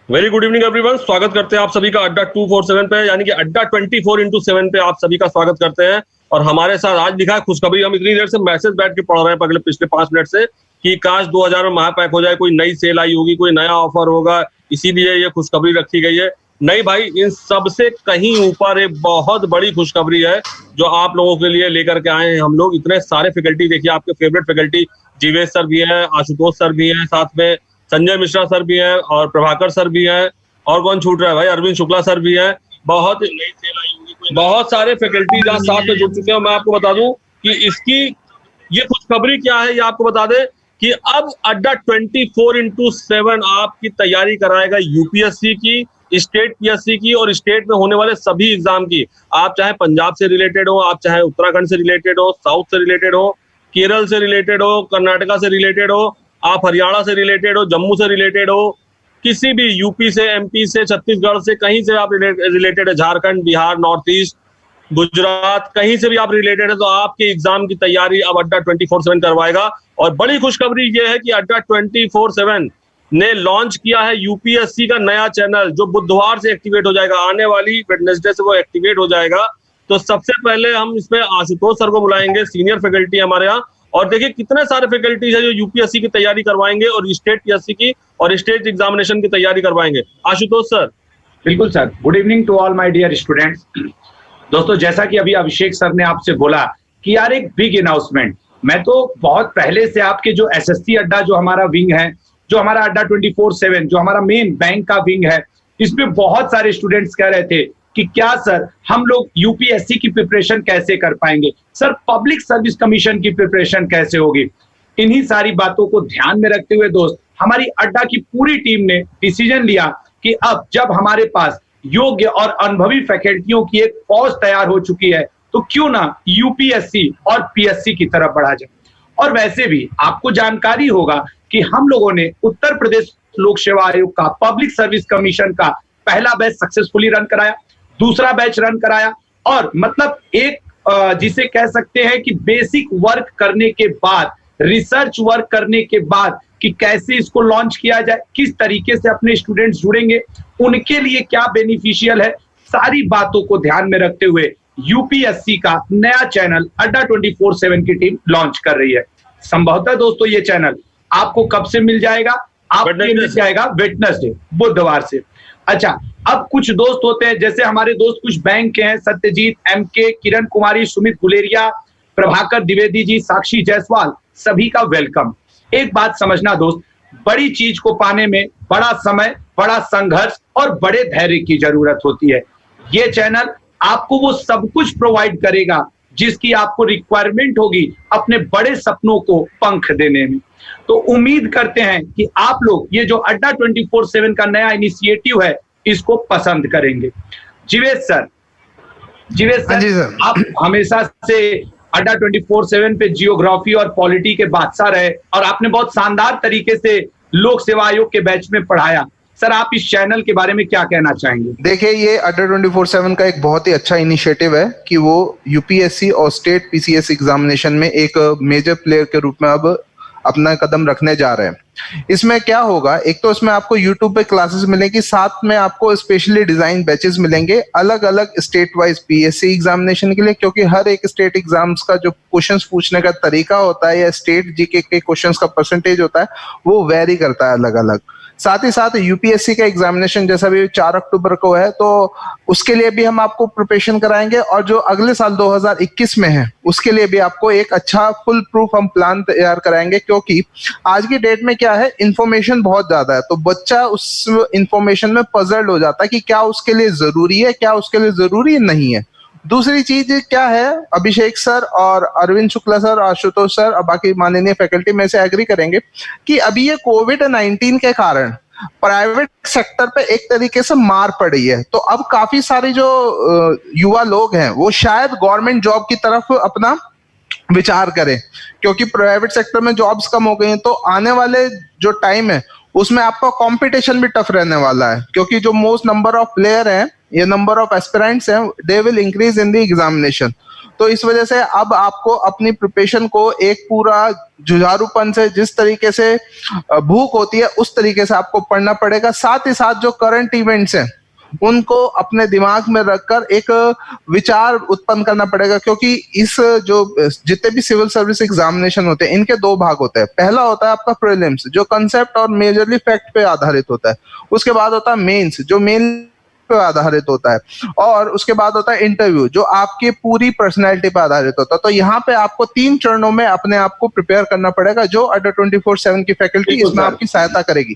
Very good evening everyone. स्वागत करते हैं आप सभी का अड्डा 247 पे, यानी कि अड्डा 24x7 पे आप सभी का स्वागत करते हैं। और हमारे साथ आज लिखा है खुशखबरी। हम इतनी देर से मैसेज बैठ के पढ़ रहे हैं अगले पिछले 5 मिनट से कि काश 2000 में महापैक हो जाए, कोई नई सेल आई होगी, कोई नया ऑफर होगा, इसीलिए ये खुशखबरी रखी गई है। नहीं भाई, इन सबसे कहीं ऊपर एक बहुत बड़ी खुशखबरी है जो आप लोगों के लिए लेकर के आए हैं हम लोग। इतने सारे फैकल्टी देखिए, आपके फेवरेट फैकल्टी जीवेश सर भी हैं, आशुतोष सर भी हैं, साथ में संजय मिश्रा सर भी हैं और प्रभाकर सर भी हैं, और कौन छूट रहा है भाई, अरविंद शुक्ला सर भी हैं। बहुत सारे फैकल्टीज आज साथ में जुड़ चुके हैं। मैं आपको बता दूं कि इसकी ये खुशखबरी क्या है, ये आपको बता दें कि अब अड्डा 24x7 आपकी तैयारी कराएगा यूपीएससी की, स्टेट पीएससी की और स्टेट में होने वाले सभी एग्जाम की। आप चाहे पंजाब से रिलेटेड हो, आप चाहे उत्तराखंड से रिलेटेड हो, साउथ से रिलेटेड हो, केरल से रिलेटेड हो, कर्नाटका से रिलेटेड हो, आप हरियाणा से रिलेटेड हो, जम्मू से रिलेटेड हो, किसी भी यूपी से, एमपी से, छत्तीसगढ़ से, कहीं से आप रिलेटेड है, झारखंड, बिहार, नॉर्थ ईस्ट, गुजरात, कहीं से भी आप रिलेटेड है, तो आपके एग्जाम की तैयारी अब अड्डा 24/7 करवाएगा। और बड़ी खुशखबरी ये है कि अड्डा 24/7 ने लॉन्च किया है यूपीएससी का नया चैनल, जो बुधवार से एक्टिवेट हो जाएगा। आने वाली वेडनेसडे से वो एक्टिवेट हो जाएगा। तो सबसे पहले हम इसमें आशुतोष सर को बुलाएंगे, सीनियर फैकल्टी हमारे यहाँ। और देखिए कितने सारे फैकल्टीज है जो यूपीएससी की तैयारी करवाएंगे और स्टेट पीएससी की और स्टेट एग्जामिनेशन की तैयारी करवाएंगे। आशुतोष सर। बिल्कुल sir. Good evening to all my dear students. दोस्तों, जैसा कि अभी अभिषेक सर ने आपसे बोला कि यार एक बिग अनाउंसमेंट, मैं तो बहुत पहले से आपके जो एसएससी अड्डा जो हमारा विंग है, जो हमारा अड्डा 24/7 जो हमारा मेन बैंक का विंग है, इसमें बहुत सारे स्टूडेंट्स कह रहे थे कि क्या सर हम लोग यूपीएससी की प्रिपरेशन कैसे कर पाएंगे, सर पब्लिक सर्विस कमीशन की प्रिपरेशन कैसे होगी। इन्हीं सारी बातों को ध्यान में रखते हुए दोस्त, हमारी अड्डा की पूरी टीम ने डिसीजन लिया कि अब जब हमारे पास योग्य और अनुभवी फैकल्टियों की एक फौज तैयार हो चुकी है, तो क्यों ना यूपीएससी और पीएससी की तरफ बढ़ा जाए। और वैसे भी आपको जानकारी होगा कि हम लोगों ने उत्तर प्रदेश लोक सेवा आयोग का, पब्लिक सर्विस कमीशन का पहला बैच सक्सेसफुली रन कराया, दूसरा बैच रन कराया, और मतलब एक जिसे कह सकते हैं कि बेसिक वर्क करने के बाद, रिसर्च वर्क करने के बाद कि कैसे इसको लॉन्च किया जाए, किस तरीके से अपने स्टूडेंट्स जुड़ेंगे, उनके लिए क्या बेनिफिशियल है, सारी बातों को ध्यान में रखते हुए यूपीएससी का नया चैनल अड्डा 24/7 की टीम लॉन्च कर रही है। संभवतः दोस्तों ये चैनल आपको कब से मिल जाएगा? आपको मिल जाएगा वेडनेसडे, बुधवार से। अच्छा, अब कुछ दोस्त होते हैं, जैसे हमारे दोस्त कुछ बैंक के हैं, सत्यजीत, एमके, किरण कुमारी, सुमित गुलेरिया, प्रभाकर द्विवेदी जी, साक्षी जायसवाल, सभी का वेलकम। एक बात समझना दोस्त, बड़ी चीज को पाने में बड़ा समय, बड़ा संघर्ष और बड़े धैर्य की जरूरत होती है। ये चैनल आपको वो सब कुछ प्रोवाइड करेगा जिसकी आपको रिक्वायरमेंट होगी अपने बड़े सपनों को पंख देने में। तो उम्मीद करते हैं कि आप लोग ये जो अड्डा 24/7 का नया इनिशिएटिव है, इसको पसंद करेंगे। जीवेश सर, आप हमेशा से अड्डा 24/7 पे जियोग्राफी और पॉलिटी के बादशाह रहे और आपने बहुत शानदार तरीके से लोक सेवा आयोग के बैच में पढ़ाया। सर, आप इस चैनल के बारे में क्या कहना चाहेंगे? देखिए, ये अड्डा 24/7 का एक बहुत ही अच्छा इनिशिएटिव है कि वो यूपीएससी और स्टेट पीसीएस एग्जामिनेशन में एक मेजर प्लेयर के रूप में अब अपना कदम रखने जा रहे हैं। इसमें क्या होगा, एक तो इसमें आपको यूट्यूब पे क्लासेस मिलेंगी, साथ में आपको स्पेशली डिजाइन बैचेस मिलेंगे अलग अलग स्टेट वाइज पीएससी एग्जामिनेशन के लिए, क्योंकि हर एक स्टेट एग्जाम्स का जो क्वेश्चंस पूछने का तरीका होता है या स्टेट जीके के क्वेश्चंस का परसेंटेज होता है, वो वेरी करता है अलग अलग। साथ ही साथ यूपीएससी का एग्जामिनेशन जैसा भी 4 अक्टूबर को है, तो उसके लिए भी हम आपको प्रिपरेशन कराएंगे, और जो अगले साल 2021 में है उसके लिए भी आपको एक अच्छा फुल प्रूफ हम प्लान तैयार कराएंगे। क्योंकि आज की डेट में क्या है, इंफॉर्मेशन बहुत ज्यादा है, तो बच्चा उस इंफॉर्मेशन में पजल्ड हो जाता है कि क्या उसके लिए जरूरी है, क्या उसके लिए जरूरी नहीं है। दूसरी चीज क्या है, अभिषेक सर और अरविंद शुक्ला सर, आशुतोष सर और बाकी माननीय फैकल्टी में से एग्री करेंगे कि अभी ये कोविड-19 के कारण प्राइवेट सेक्टर पे एक तरीके से मार पड़ी है। तो अब काफी सारे जो युवा लोग हैं वो शायद गवर्नमेंट जॉब की तरफ अपना विचार करें, क्योंकि प्राइवेट सेक्टर में जॉब्स कम हो गई हैं। तो आने वाले जो टाइम है उसमें आपका कंपटीशन भी टफ रहने वाला है, क्योंकि जो मोस्ट नंबर ऑफ प्लेयर हैं, ये नंबर ऑफ एस्पिरेंट्स हैं, they will increase in the examination. तो तो इस वजह से अब आपको अपनी प्रिपरेशन को एक पूरा जुझारूपन से, जिस तरीके से भूख होती है उस तरीके से आपको पढ़ना पड़ेगा। साथ ही साथ जो करंट इवेंट्स हैं उनको अपने दिमाग में रखकर एक विचार उत्पन्न करना पड़ेगा, क्योंकि इस जो जितने भी सिविल सर्विस एग्जामिनेशन होते हैं इनके दो भाग होते हैं। पहला होता है आपका प्रीलिम्स जो कंसेप्ट और मेजरली फैक्ट पे आधारित होता है, उसके बाद होता है मेंस जो मेन पे आधारित होता है, और उसके बाद होता है इंटरव्यू जो आपकी पूरी पर्सनैलिटी पे आधारित होता है। तो यहाँ पे आपको 3 चरणों में अपने आप को प्रिपेयर करना पड़ेगा, जो अड्डा 24/7 की फैकल्टी इसमें आपकी सहायता करेगी।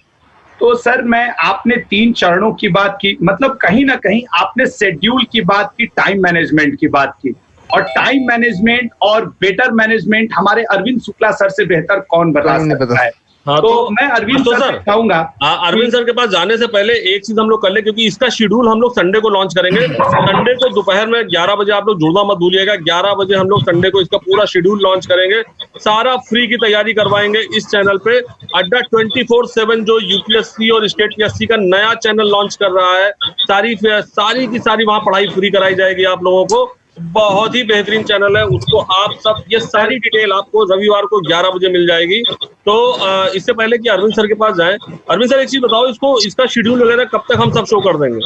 तो सर आपने 3 चरणों की बात की, मतलब कहीं ना कहीं आपने शेड्यूल की बात की, टाइम मैनेजमेंट की बात की, और टाइम मैनेजमेंट और बेटर मैनेजमेंट हमारे अरविंद शुक्ला सर से बेहतर कौन बता सकता है। हाँ, तो मैं अरविंद सर कहूंगा, अरविंद सर के पास जाने से पहले एक चीज हम लोग कर ले, क्योंकि इसका शेड्यूल हम लोग संडे को लॉन्च करेंगे। संडे को दोपहर में 11 बजे आप लोग जुड़ना मत भूलिएगा। 11 बजे हम लोग संडे को इसका पूरा शेड्यूल लॉन्च करेंगे, सारा फ्री की तैयारी करवाएंगे इस चैनल पे। अड्डा 24/7 जो यूपीएससी और स्टेट पीएससी का नया चैनल लॉन्च कर रहा है, सारी की सारी वहां पढ़ाई फ्री कराई जाएगी आप लोगों को। बहुत ही बेहतरीन चैनल है, उसको आप सब ये सारी डिटेल आपको रविवार को 11 बजे मिल जाएगी। तो इससे पहले कि अरविंद सर के पास जाए, अरविंद सर एक चीज बताओ, इसका शेड्यूल वगैरह कब तक हम सब शो कर देंगे?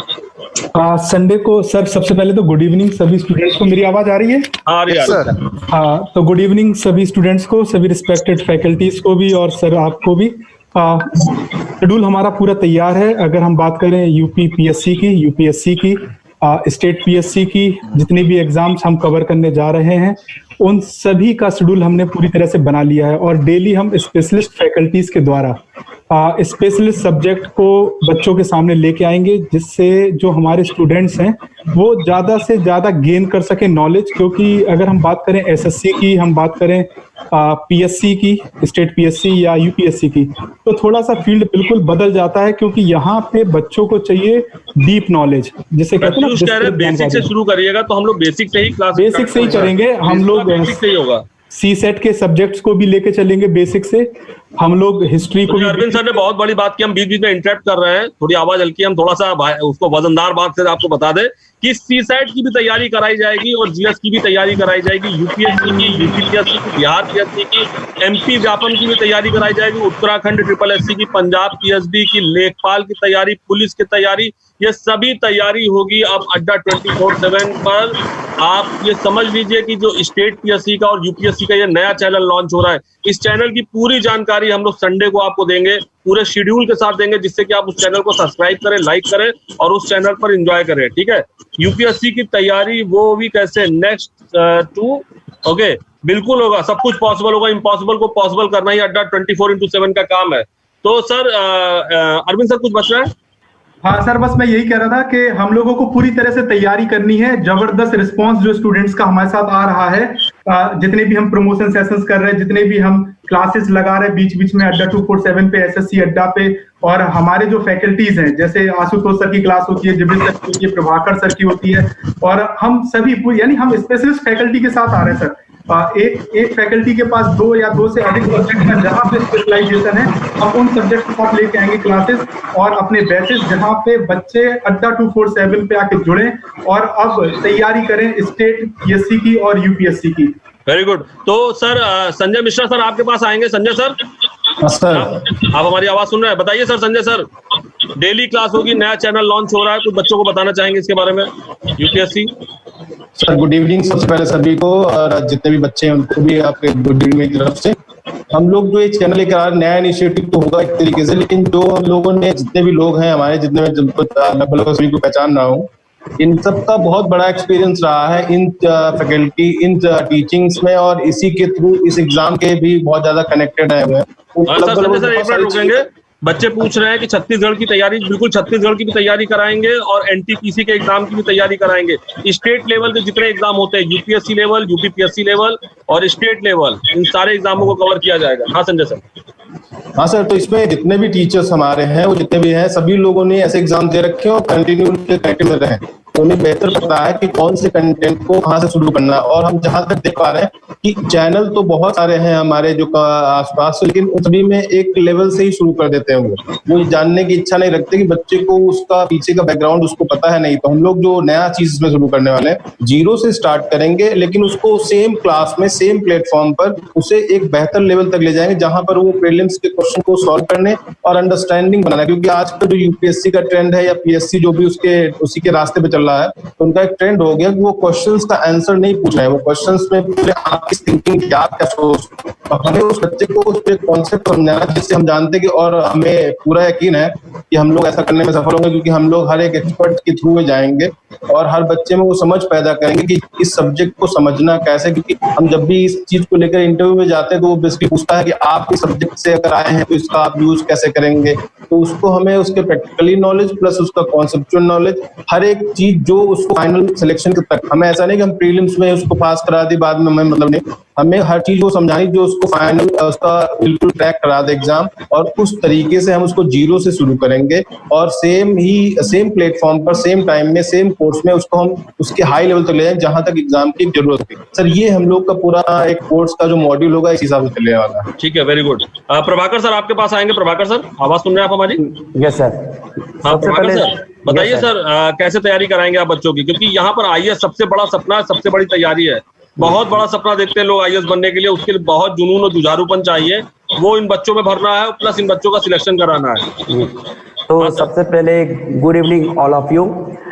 संडे को सर सबसे पहले तो गुड इवनिंग सभी स्टूडेंट्स को। मेरी आवाज आ रही है? हाँ, तो गुड इवनिंग सभी स्टूडेंट्स को, सभी रिस्पेक्टेड फैकल्टीज को भी, और सर आपको भी। शेड्यूल हमारा पूरा तैयार है। अगर हम बात करें यूपी पीएससी की, यूपीएससी की, स्टेट पीएससी की, जितने भी एग्जाम्स हम कवर करने जा रहे हैं उन सभी का शेड्यूल हमने पूरी तरह से बना लिया है। और डेली हम स्पेशलिस्ट फैकल्टीज के द्वारा स्पेशलिस्ट सब्जेक्ट को बच्चों के सामने लेके आएंगे, जिससे जो हमारे स्टूडेंट्स हैं वो ज़्यादा से ज़्यादा गेन कर सके नॉलेज। क्योंकि अगर हम बात करें एसएससी की, हम बात करें पीएससी की, स्टेट पीएससी या यूपीएससी की, तो थोड़ा सा फील्ड बिल्कुल बदल जाता है, क्योंकि यहाँ पे बच्चों को चाहिए डीप नॉलेज, जिसे कहते हैं ना बेसिक से शुरू करिएगा। तो हम लोग बेसिक से ही क्लास बेसिक से ही करेंगे। हम लोग बेसिक से ही होगा। सी सेट के सब्जेक्ट्स को भी लेके चलेंगे बेसिक से। हम लोग हिस्ट्री को भी। अरविंद सर ने बहुत बड़ी बात की, हम बीच बीच में इंटरप्ट कर रहे हैं, थोड़ी आवाज हल्की, हम थोड़ा सा उसको वजनदार बात से आपको बता दें कि सी सेट की भी तैयारी कराई जाएगी और जीएस की भी तैयारी कराई जाएगी, यूपीएससी की, यूपीपीएससी की, बिहार पीएससी की, एमपी व्यापम की भी तैयारी कराई जाएगी, उत्तराखंड ट्रिपल एससी की, पंजाब पीएसबी की, लेखपाल की तैयारी, पुलिस की तैयारी, ये सभी तैयारी होगी अब अड्डा 24/7 पर। आप ये समझ लीजिए कि जो स्टेट पीएससी का और यूपीएससी का ये नया चैनल लॉन्च हो रहा है, इस चैनल की पूरी जानकारी हम लोग संडे को आपको देंगे, पूरे शेड्यूल के साथ देंगे, जिससे कि आप उस चैनल को सब्सक्राइब करें, लाइक करें और उस चैनल पर एंजॉय करें। ठीक है, यूपीएससी की तैयारी वो भी कैसे नेक्स्ट टू ओके बिल्कुल होगा, सब कुछ पॉसिबल होगा। इम्पॉसिबल को पॉसिबल करना ही अड्डा 24/7 का काम है। तो सर अरविंद सर कुछ बच रहा है? हाँ सर, बस मैं यही कह रहा था कि हम लोगों को पूरी तरह से तैयारी करनी है। जबरदस्त रिस्पांस जो स्टूडेंट्स का हमारे साथ आ रहा है, जितने भी हम प्रमोशन सेशंस कर रहे हैं, जितने भी हम क्लासेस लगा रहे हैं बीच बीच में अड्डा 24/7 पे, एसएससी अड्डा पे, और हमारे जो फैकल्टीज हैं, जैसे आशुतोष सर की क्लास होती है, जिबिन सर की होती है, प्रभाकर सर की होती है, और हम सभी यानी हम स्पेशलिस्ट फैकल्टी के साथ आ रहे हैं सर। एक फैकल्टी के पास 2 या 2 से अधिक सब्जेक्ट है जहाँ पे स्पेशलाइजेशन है, हम उन सब्जेक्ट के साथ लेके आएंगे क्लासेस और अपने बैचेस, जहाँ पे बच्चे अड्डा 24/7 पे आके जुड़े और अब तैयारी करें स्टेट पीएससी की और यूपीएससी की। Very good. तो सर संजय मिश्रा सर आपके पास आएंगे। संजय सर, सर आप हमारी आवाज सुन रहे हैं? बताइए sir. Sanjay sir, daily class होगी, नया चैनल लॉन्च हो रहा है, कुछ बच्चों को बताना चाहेंगे इसके बारे में? यूपीएससी सर गुड इवनिंग सबसे पहले सभी को, और जितने भी बच्चे हैं उनको भी आपके गुड इवनिंग की तरफ से। हम लोग जो ये चैनल लेकर आ रहे हैं, नया इनिशिएटिव तो होगा एक तरीके से, लेकिन जो हम लोगों ने, जितने भी लोग हैं हमारे, जितने मैं सभी को पहचान रहा हूँ, इन सब का बहुत बड़ा एक्सपीरियंस रहा है इन फैकल्टी, इन टीचिंग्स में, और इसी के थ्रू इस एग्जाम के भी बहुत ज्यादा कनेक्टेड है हुए। बच्चे पूछ रहे हैं कि छत्तीसगढ़ की तैयारी, बिल्कुल छत्तीसगढ़ की भी तैयारी कराएंगे और एनटीपीसी के एग्जाम की भी तैयारी कराएंगे। स्टेट लेवल के जितने एग्जाम होते हैं, यूपीएससी लेवल, यूपीपीएससी लेवल और स्टेट लेवल, इन सारे एग्जामों को कवर किया जाएगा। हाँ संजय सर। हाँ सर, तो इसमें जितने भी टीचर्स हमारे हैं, वो जितने भी हैं, सभी लोगों ने ऐसे एग्जाम दे रखे हैं और कंटिन्यू उनके कनेक्टेड में रहे, तो उन्हें बेहतर पता है कि कौन से कंटेंट को कहाँ से शुरू करना है। और हम जहाँ तक देख पा रहे हैं, कि चैनल तो बहुत सारे हैं हमारे जो आसपास, लेकिन सभी में एक लेवल से ही शुरू कर देते हैं। वो जानने की इच्छा नहीं रखते कि बच्चे को उसका पीछे का बैकग्राउंड उसको पता है नहीं। तो हम लोग जो नया चीज इसमें शुरू करने वाले हैं, 0 से स्टार्ट करेंगे, लेकिन उसको सेम क्लास में सेम प्लेटफॉर्म पर उसे एक बेहतर लेवल तक ले जाएंगे जहां पर वो प्रीलिम्स के क्वेश्चन को सॉल्व करने और अंडरस्टैंडिंग बनाना। क्योंकि आज का जो यूपीएससी का ट्रेंड है या पीएससी जो भी उसी के रास्ते पे चल रहा है, तो उनका एक ट्रेंड हो गया कि वो क्वेश्चंस का आंसर नहीं पूछ रहे हैं, वो क्वेश्चंस में पूरे आपकी थिंकिंग क्या सोच। हमें उस बच्चे को उस कॉन्सेप्ट समझाना जिससे हम जानते हैं कि, और हमें पूरा यकीन है कि हम लोग ऐसा करने में सफल होंगे, क्योंकि हम लोग हर एक एक्सपर्ट के थ्रू में जाएंगे और हर बच्चे में वो समझ पैदा करेंगे कि इस सब्जेक्ट को समझना कैसे। क्योंकि हम जब भी इस चीज को लेकर इंटरव्यू में जाते हैं तो वो बेसिकली पूछता है कि आप इस सब्जेक्ट से अगर आए हैं तो इसका आप यूज कैसे करेंगे। तो उसको हमें उसके प्रैक्टिकली नॉलेज प्लस उसका कॉन्सेप्चुअल नॉलेज, हर एक चीज जो उसको फाइनल सिलेक्शन तक, हमें ऐसा नहीं कि हम प्रीलिम्स में उसको पास करा दी बाद में, हमें मतलब नहीं, हमें हर चीज वो समझानी जो उसको फाइनल उसका बिल्कुल ट्रैक करा दे एग्जाम। और उस तरीके से हम उसको 0 से शुरू करेंगे और सेम प्लेटफॉर्म पर सेम टाइम में सेम कोर्स में उसको हम उसके हाई लेवल तक ले जाएं जहां तक एग्जाम की जरूरत है। सर ये हम लोग का पूरा एक कोर्स का जो मॉड्यूल होगा इस हिसाब से चलने वाला है। ठीक है, वेरी गुड। प्रभाकर सर आपके पास आएंगे। प्रभाकर सर आवाज सुन रहे हैं आप हमारी? Yes sir. हाँ प्रभाकर सर बताइए सर, कैसे तैयारी कराएंगे आप बच्चों की? क्योंकि यहाँ पर आईएएस सबसे बड़ा सपना है, सबसे बड़ी तैयारी है। बहुत बड़ा सपना देखते हैं लोग आईएएस बनने के लिए, उसके लिए बहुत जुनून और जुझारूपन चाहिए, वो इन बच्चों में भरना है, प्लस इन बच्चों का सिलेक्शन कराना है। तो सबसे पहले good evening all of you.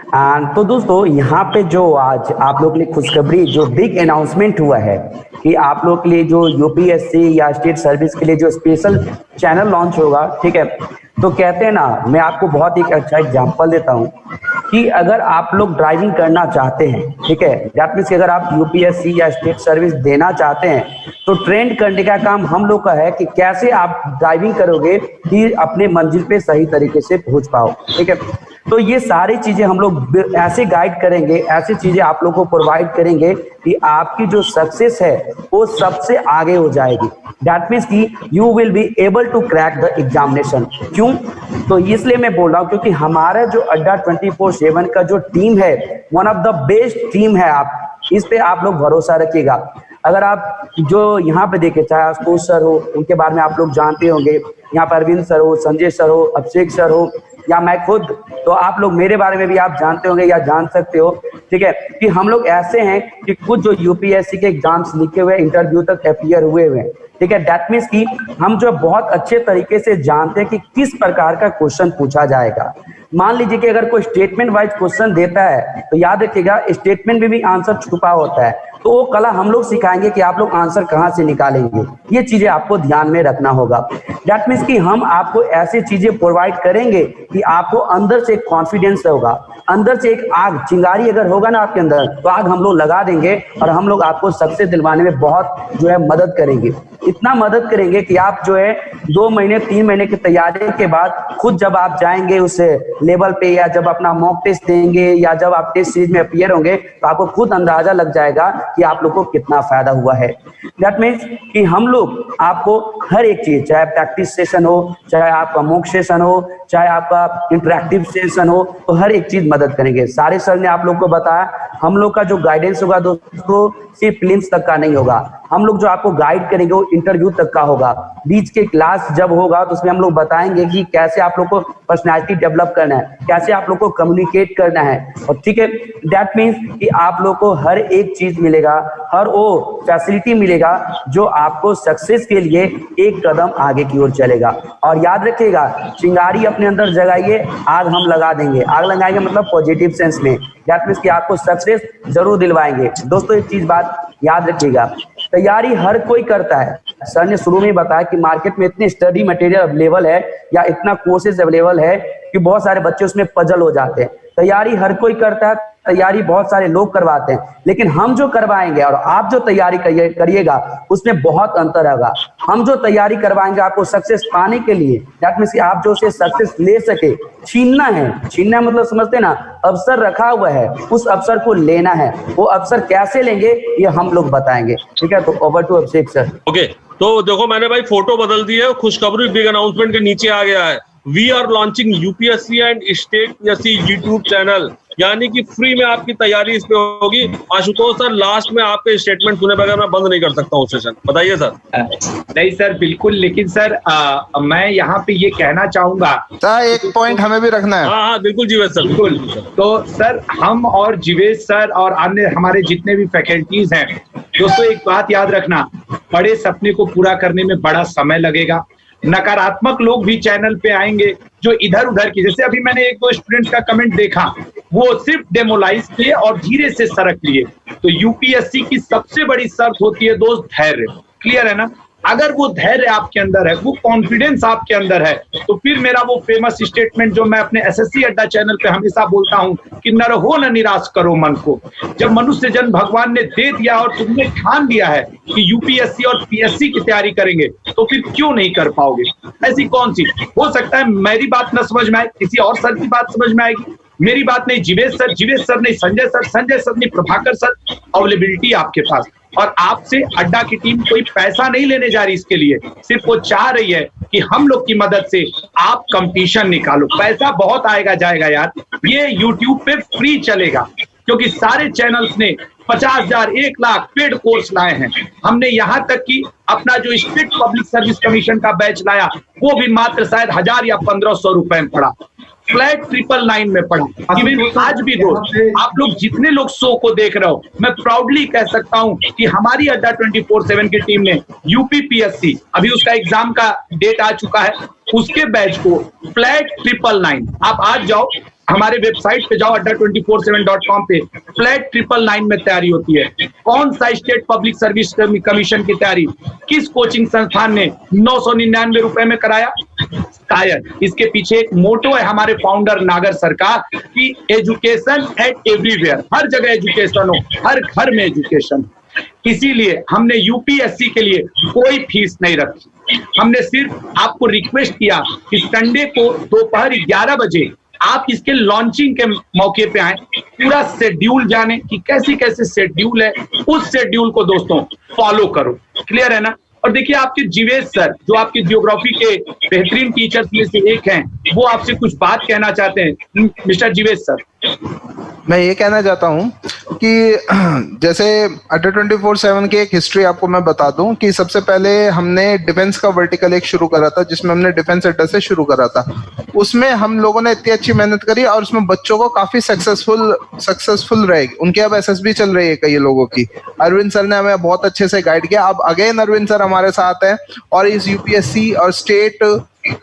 And तो दोस्तों यहाँ पे जो आज आप लोग के लिए खुशखबरी, जो बिग अनाउंसमेंट हुआ है कि आप लोग के लिए जो यूपीएससी या स्टेट सर्विस के लिए जो स्पेशल चैनल लॉन्च होगा, ठीक है। तो कहते हैं ना, मैं आपको बहुत एक अच्छा एग्जांपल देता हूँ कि अगर आप लोग ड्राइविंग करना चाहते हैं, ठीक है, दैट मीन्स कि अगर आप यूपीएससी या स्टेट सर्विस देना चाहते हैं तो ट्रेंड करने का काम हम लोग का है कि कैसे आप ड्राइविंग करोगे कि अपने मंजिल पे सही तरीके से पहुंच पाओ, ठीक है। तो ये सारी चीजें हम लोग ऐसे गाइड करेंगे, ऐसी चीजें आप लोग को प्रोवाइड करेंगे कि आपकी जो सक्सेस है वो सबसे आगे हो जाएगी। दैट मीन्स कि you will be able to crack the examination. क्यों? तो इसलिए मैं बोल रहा हूँ क्योंकि हमारा जो अड्डा 24/7 का जो टीम है, one of the best team है। आप इस पे आप लोग भरोसा रखिएगा। अगर आप जो यहाँ पे देखे, चाहे आशुतोष सर हो, उनके बारे में आप लोग जानते होंगे, यहाँ पर अरविंद सर हो, संजय सर हो, अभिषेक सर हो, या मैं खुद, तो आप लोग मेरे बारे में भी आप जानते होंगे या जान सकते हो, ठीक है, कि हम लोग ऐसे हैं कि कुछ जो यूपीएससी के एग्जाम्स लिखे हुए, इंटरव्यू तक अपीयर हुए हैं, ठीक है। दैट मीन्स कि हम जो बहुत अच्छे तरीके से जानते हैं कि किस प्रकार का क्वेश्चन पूछा जाएगा। मान लीजिए कि अगर कोई स्टेटमेंट वाइज क्वेश्चन देता है तो याद रखिएगा स्टेटमेंट में भी आंसर छुपा होता है, तो वो कला हम लोग सिखाएंगे कि आप लोग आंसर कहाँ से निकालेंगे। ये चीजें आपको ध्यान में रखना होगा। दैट मीन्स कि हम आपको ऐसी चीजें प्रोवाइड करेंगे कि आपको अंदर से कॉन्फिडेंस होगा, अंदर से एक आग, चिंगारी अगर होगा ना आपके अंदर, तो आग हम लोग लगा देंगे और हम लोग आपको सक्सेस दिलवाने में बहुत जो है मदद करेंगे। इतना मदद करेंगे कि आप जो है 2 महीने 3 महीने की तैयारी के बाद खुद जब आप जाएंगे उस लेवल पे, या जब अपना मॉक टेस्ट देंगे, या जब आप टेस्ट सीरीज में अपीयर होंगे, तो आपको खुद अंदाजा लग जाएगा कि आप लोग को कितना फायदा हुआ है। दैट मीन्स कि हम लोग आपको हर एक चीज, चाहे प्रैक्टिस सेशन हो, चाहे आपका मॉक सेशन हो, चाहे आपका इंटरेक्टिव सेशन हो, तो हर एक चीज मदद करेंगे। सारे सर ने आप लोग को बताया, हम लोग का जो गाइडेंस होगा दोस्तों सिर्फ प्रीलिम्स तक का नहीं होगा, हम लोग जो आपको गाइड करेंगे वो इंटरव्यू तक का होगा। बीच के क्लास जब होगा तो उसमें हम लोग बताएंगे कि कैसे आप लोग को पर्सनैलिटी डेवलप करना है, कैसे आप लोग को कम्युनिकेट करना है, और ठीक है, दैट मीन्स कि आप लोग को हर एक चीज मिलेगा, हर वो फैसिलिटी मिलेगा जो आपको सक्सेस के लिए एक कदम आगे की ओर चलेगा। और याद रखिएगा, चिंगारी अपने अंदर जगाइए, आग हम लगा देंगे। आग लगाएंगे मतलब पॉजिटिव सेंस में, दैट मीन्स कि आपको सक्सेस जरूर दिलवाएंगे। दोस्तों एक चीज बात याद रखिएगा, तैयारी हर कोई करता है। सर ने शुरू में बताया कि मार्केट में इतने स्टडी मटेरियल अवेलेबल है या इतना कोर्सेज अवेलेबल है कि बहुत सारे बच्चे उसमें पजल हो जाते हैं। तैयारी हर कोई करता है, तैयारी बहुत सारे लोग करवाते हैं, लेकिन हम जो करवाएंगे और आप जो तैयारी करिएगा उसमें बहुत अंतर होगा। हम जो तैयारी करवाएंगे आपको सक्सेस पाने के लिए, दैट मींस कि आप जो उसे सक्सेस ले सके, छीनना है, छीनना मतलब समझते ना, अवसर रखा हुआ है, उस अवसर को लेना है। वो अवसर कैसे लेंगे ये हम लोग बताएंगे, ठीक है। तो over to Abhishek sir. Okay, तो देखो मैंने भाई फोटो बदल दी है, खुशखबरी बिग अनाउंसमेंट के नीचे आ गया है। We are launching UPSC and state PSC YouTube channel. यानी कि फ्री में आपकी तैयारी इस पे होगी। आशुतोष सर, लास्ट में आपके स्टेटमेंट सुने बगैर मैं बंद नहीं कर सकता हूँ सेशन, बताइए सर। नहीं सर, बिल्कुल, लेकिन सर मैं यहाँ पे ये कहना चाहूंगा सर, एक पॉइंट हमें भी रखना है। हाँ, बिल्कुल जीवेश सर, बिल्कुल। तो सर, हम और जीवेश सर और अन्य हमारे जितने भी फैकल्टीज हैं, दोस्तों एक बात याद रखना, बड़े सपने को पूरा करने में बड़ा समय लगेगा। नकारात्मक लोग भी चैनल पे आएंगे जो इधर उधर की, जैसे अभी मैंने एक दो स्टूडेंट्स का कमेंट देखा, वो सिर्फ डेमोलाइज किए और धीरे से सरक लिए। तो यूपीएससी की सबसे बड़ी शर्त होती है दोस्त धैर्य। क्लियर है ना? अगर वो धैर्य आपके अंदर है, वो कॉन्फिडेंस आपके अंदर है, तो फिर मेरा वो फेमस स्टेटमेंट जो मैं अपने एसएससी अड्डा चैनल पे हमेशा बोलता हूं कि न रहो न निराश करो मन को। जब मनुष्य जन्म भगवान ने दे दिया और तुमने ठान लिया है कि यूपीएससी और पीएससी की तैयारी करेंगे, तो फिर क्यों नहीं कर पाओगे? ऐसी कौन सी, हो सकता है मेरी बात न समझ में आए, किसी और सर की बात समझ में आएगी, मेरी बात नहीं जीवेश सर नहीं संजय सर नहीं प्रभाकर सर, अवेलेबिलिटी आपके पास। और आपसे अड्डा की टीम कोई पैसा नहीं लेने जा रही इसके लिए, सिर्फ वो चाह रही है कि हम लोग की मदद से आप कंपटीशन निकालो। पैसा बहुत आएगा जाएगा यार, ये यूट्यूब पे फ्री चलेगा, क्योंकि सारे चैनल्स ने 50,000 1 लाख पेड कोर्स लाए हैं। हमने यहाँ तक कि अपना जो स्टेट पब्लिक सर्विस कमीशन का बैच लाया, वो भी मात्र शायद 1000 या 1500 रुपए में पड़ा, फ्लैट 999 में पड़ा। आज भी दोस्त, आप लोग जितने लोग शो को देख रहे हो, मैं प्राउडली कह सकता हूं कि हमारी अड्डा 24/7 की टीम ने यूपीपीएससी, अभी उसका एग्जाम का डेट आ चुका है, उसके बैच को फ्लैट 999, आप आज जाओ हमारे वेबसाइट पे जाओ, adda247.com पे, फ्लैट 999 में तैयारी होती है। कौन सा स्टेट पब्लिक सर्विस कमीशन की तैयारी किस कोचिंग संस्थान ने 999 रुपए में कराया? शायद इसके पीछे एक मोटो है हमारे फाउंडर नागर सरकार की, एजुकेशन एट एवरीवेयर, हर जगह एजुकेशन हो, हर घर में एजुकेशन। इसीलिए हमने यूपीएससी के लिए कोई फीस नहीं रखी। हमने सिर्फ आपको रिक्वेस्ट किया कि संडे को दोपहर 11 बजे आप इसके लॉन्चिंग के मौके पे आए, पूरा शेड्यूल जाने कि कैसे कैसे शेड्यूल है, उस शेड्यूल को दोस्तों फॉलो करो। क्लियर है ना? और देखिए, आपके जीवेश सर जो आपके जियोग्राफी के बेहतरीन टीचर्स में से एक हैं, वो आपसे कुछ बात कहना चाहते हैं। मिस्टर जीवेश सर, मैं ये कहना चाहता हूँ कि जैसे अड्डा 24/7 की एक हिस्ट्री आपको मैं बता दूं कि सबसे पहले हमने डिफेंस का वर्टिकल एक शुरू करा था, जिसमें हमने डिफेंस अड्डा से शुरू करा था। उसमें हम लोगों ने इतनी अच्छी मेहनत करी और उसमें बच्चों को काफी सक्सेसफुल रहेगी। उनके अब एसएसबी चल रही है कई लोगों की। अरविंद सर ने हमें बहुत अच्छे से गाइड किया। अब अगेन अरविंद सर हमारे साथ है और इस यूपीएससी और स्टेट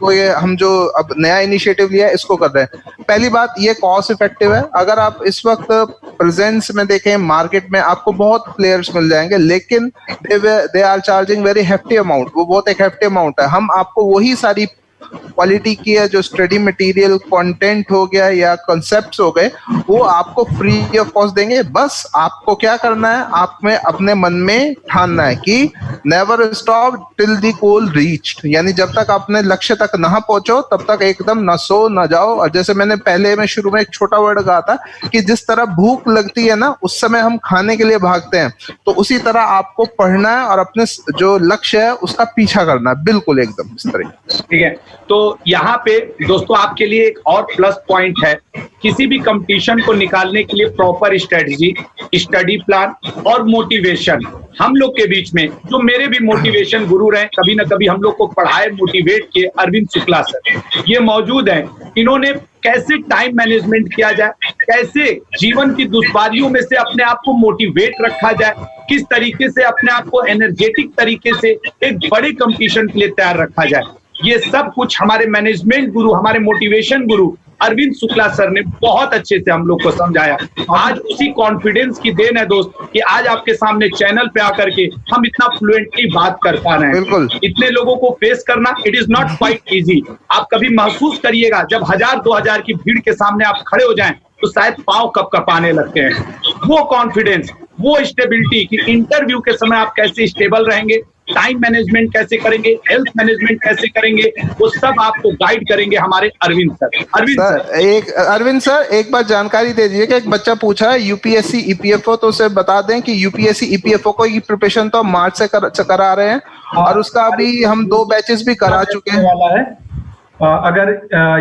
तो ये हम जो अब नया इनिशिएटिव लिया है इसको कर रहे हैं। पहली बात, ये कॉस्ट इफेक्टिव है। अगर आप इस वक्त प्रेजेंस में देखें मार्केट में, आपको बहुत प्लेयर्स मिल जाएंगे, लेकिन they are charging very hefty amount. वो बहुत एक हेफ्टी अमाउंट है। हम आपको वही सारी क्वालिटी की है जो स्टडी मटेरियल, कंटेंट हो गया या कॉन्सेप्ट्स हो गए, वो आपको फ्री ऑफ कॉस्ट देंगे। बस आपको क्या करना है, आप में अपने मन में ठानना है कि never stop till the goal reached, यानी जब तक अपने लक्ष्य तक ना पहुंचो तब तक एकदम न सो न जाओ। और जैसे मैंने पहले में शुरू में एक छोटा वर्ड कहा था कि जिस तरह भूख लगती है ना, उस समय हम खाने के लिए भागते हैं, तो उसी तरह आपको पढ़ना है और अपने जो लक्ष्य है उसका पीछा करना है, बिल्कुल एकदम इस तरह। ठीक है, तो यहाँ पे दोस्तों आपके लिए एक और प्लस पॉइंट है, किसी भी कंपटीशन को निकालने के लिए प्रॉपर स्ट्रेटजी, स्टडी प्लान और मोटिवेशन हम लोग के बीच में, जो मेरे भी मोटिवेशन गुरु रहे, कभी ना कभी हम लोग को पढ़ाए, मोटिवेट किए, अरविंद शुक्ला सर, ये मौजूद हैं। इन्होंने कैसे टाइम मैनेजमेंट किया जाए, कैसे जीवन की दुश्वारियों में से अपने आप को मोटिवेट रखा जाए, किस तरीके से अपने आप को एनर्जेटिक तरीके से एक बड़े कंपटीशन के लिए तैयार रखा जाए, ये सब कुछ हमारे मैनेजमेंट गुरु, हमारे मोटिवेशन गुरु अरविंद शुक्ला सर ने बहुत अच्छे से हम लोग को समझाया। आज उसी कॉन्फिडेंस की देन है दोस्त कि आज आपके सामने चैनल पे आकर के हम इतना फ्लुएंटली बात कर पा रहे हैं। बिल्कुल, इतने लोगों को फेस करना it is not quite easy. आप कभी महसूस करिएगा जब 1000-2000 की भीड़ के सामने आप खड़े हो जाएं तो शायद पांव कपकपाने लगते हैं। वो कॉन्फिडेंस, वो स्टेबिलिटी कि इंटरव्यू के समय आप कैसे स्टेबल रहेंगे, टाइम मैनेजमेंट कैसे करेंगे, हेल्थ मैनेजमेंट कैसे करेंगे, वो सब आपको गाइड करेंगे हमारे अरविंद सर। अरविंद सर एक बार जानकारी दे दीजिए कि एक बच्चा पूछा है यूपीएससी ईपीएफओ, तो उसे बता दें कि यूपीएससी ईपीएफओ को की प्रिपरेशन तो मार्च से करा रहे हैं और उसका अभी हम 2 बैचेस भी करा चुके हैं। अगर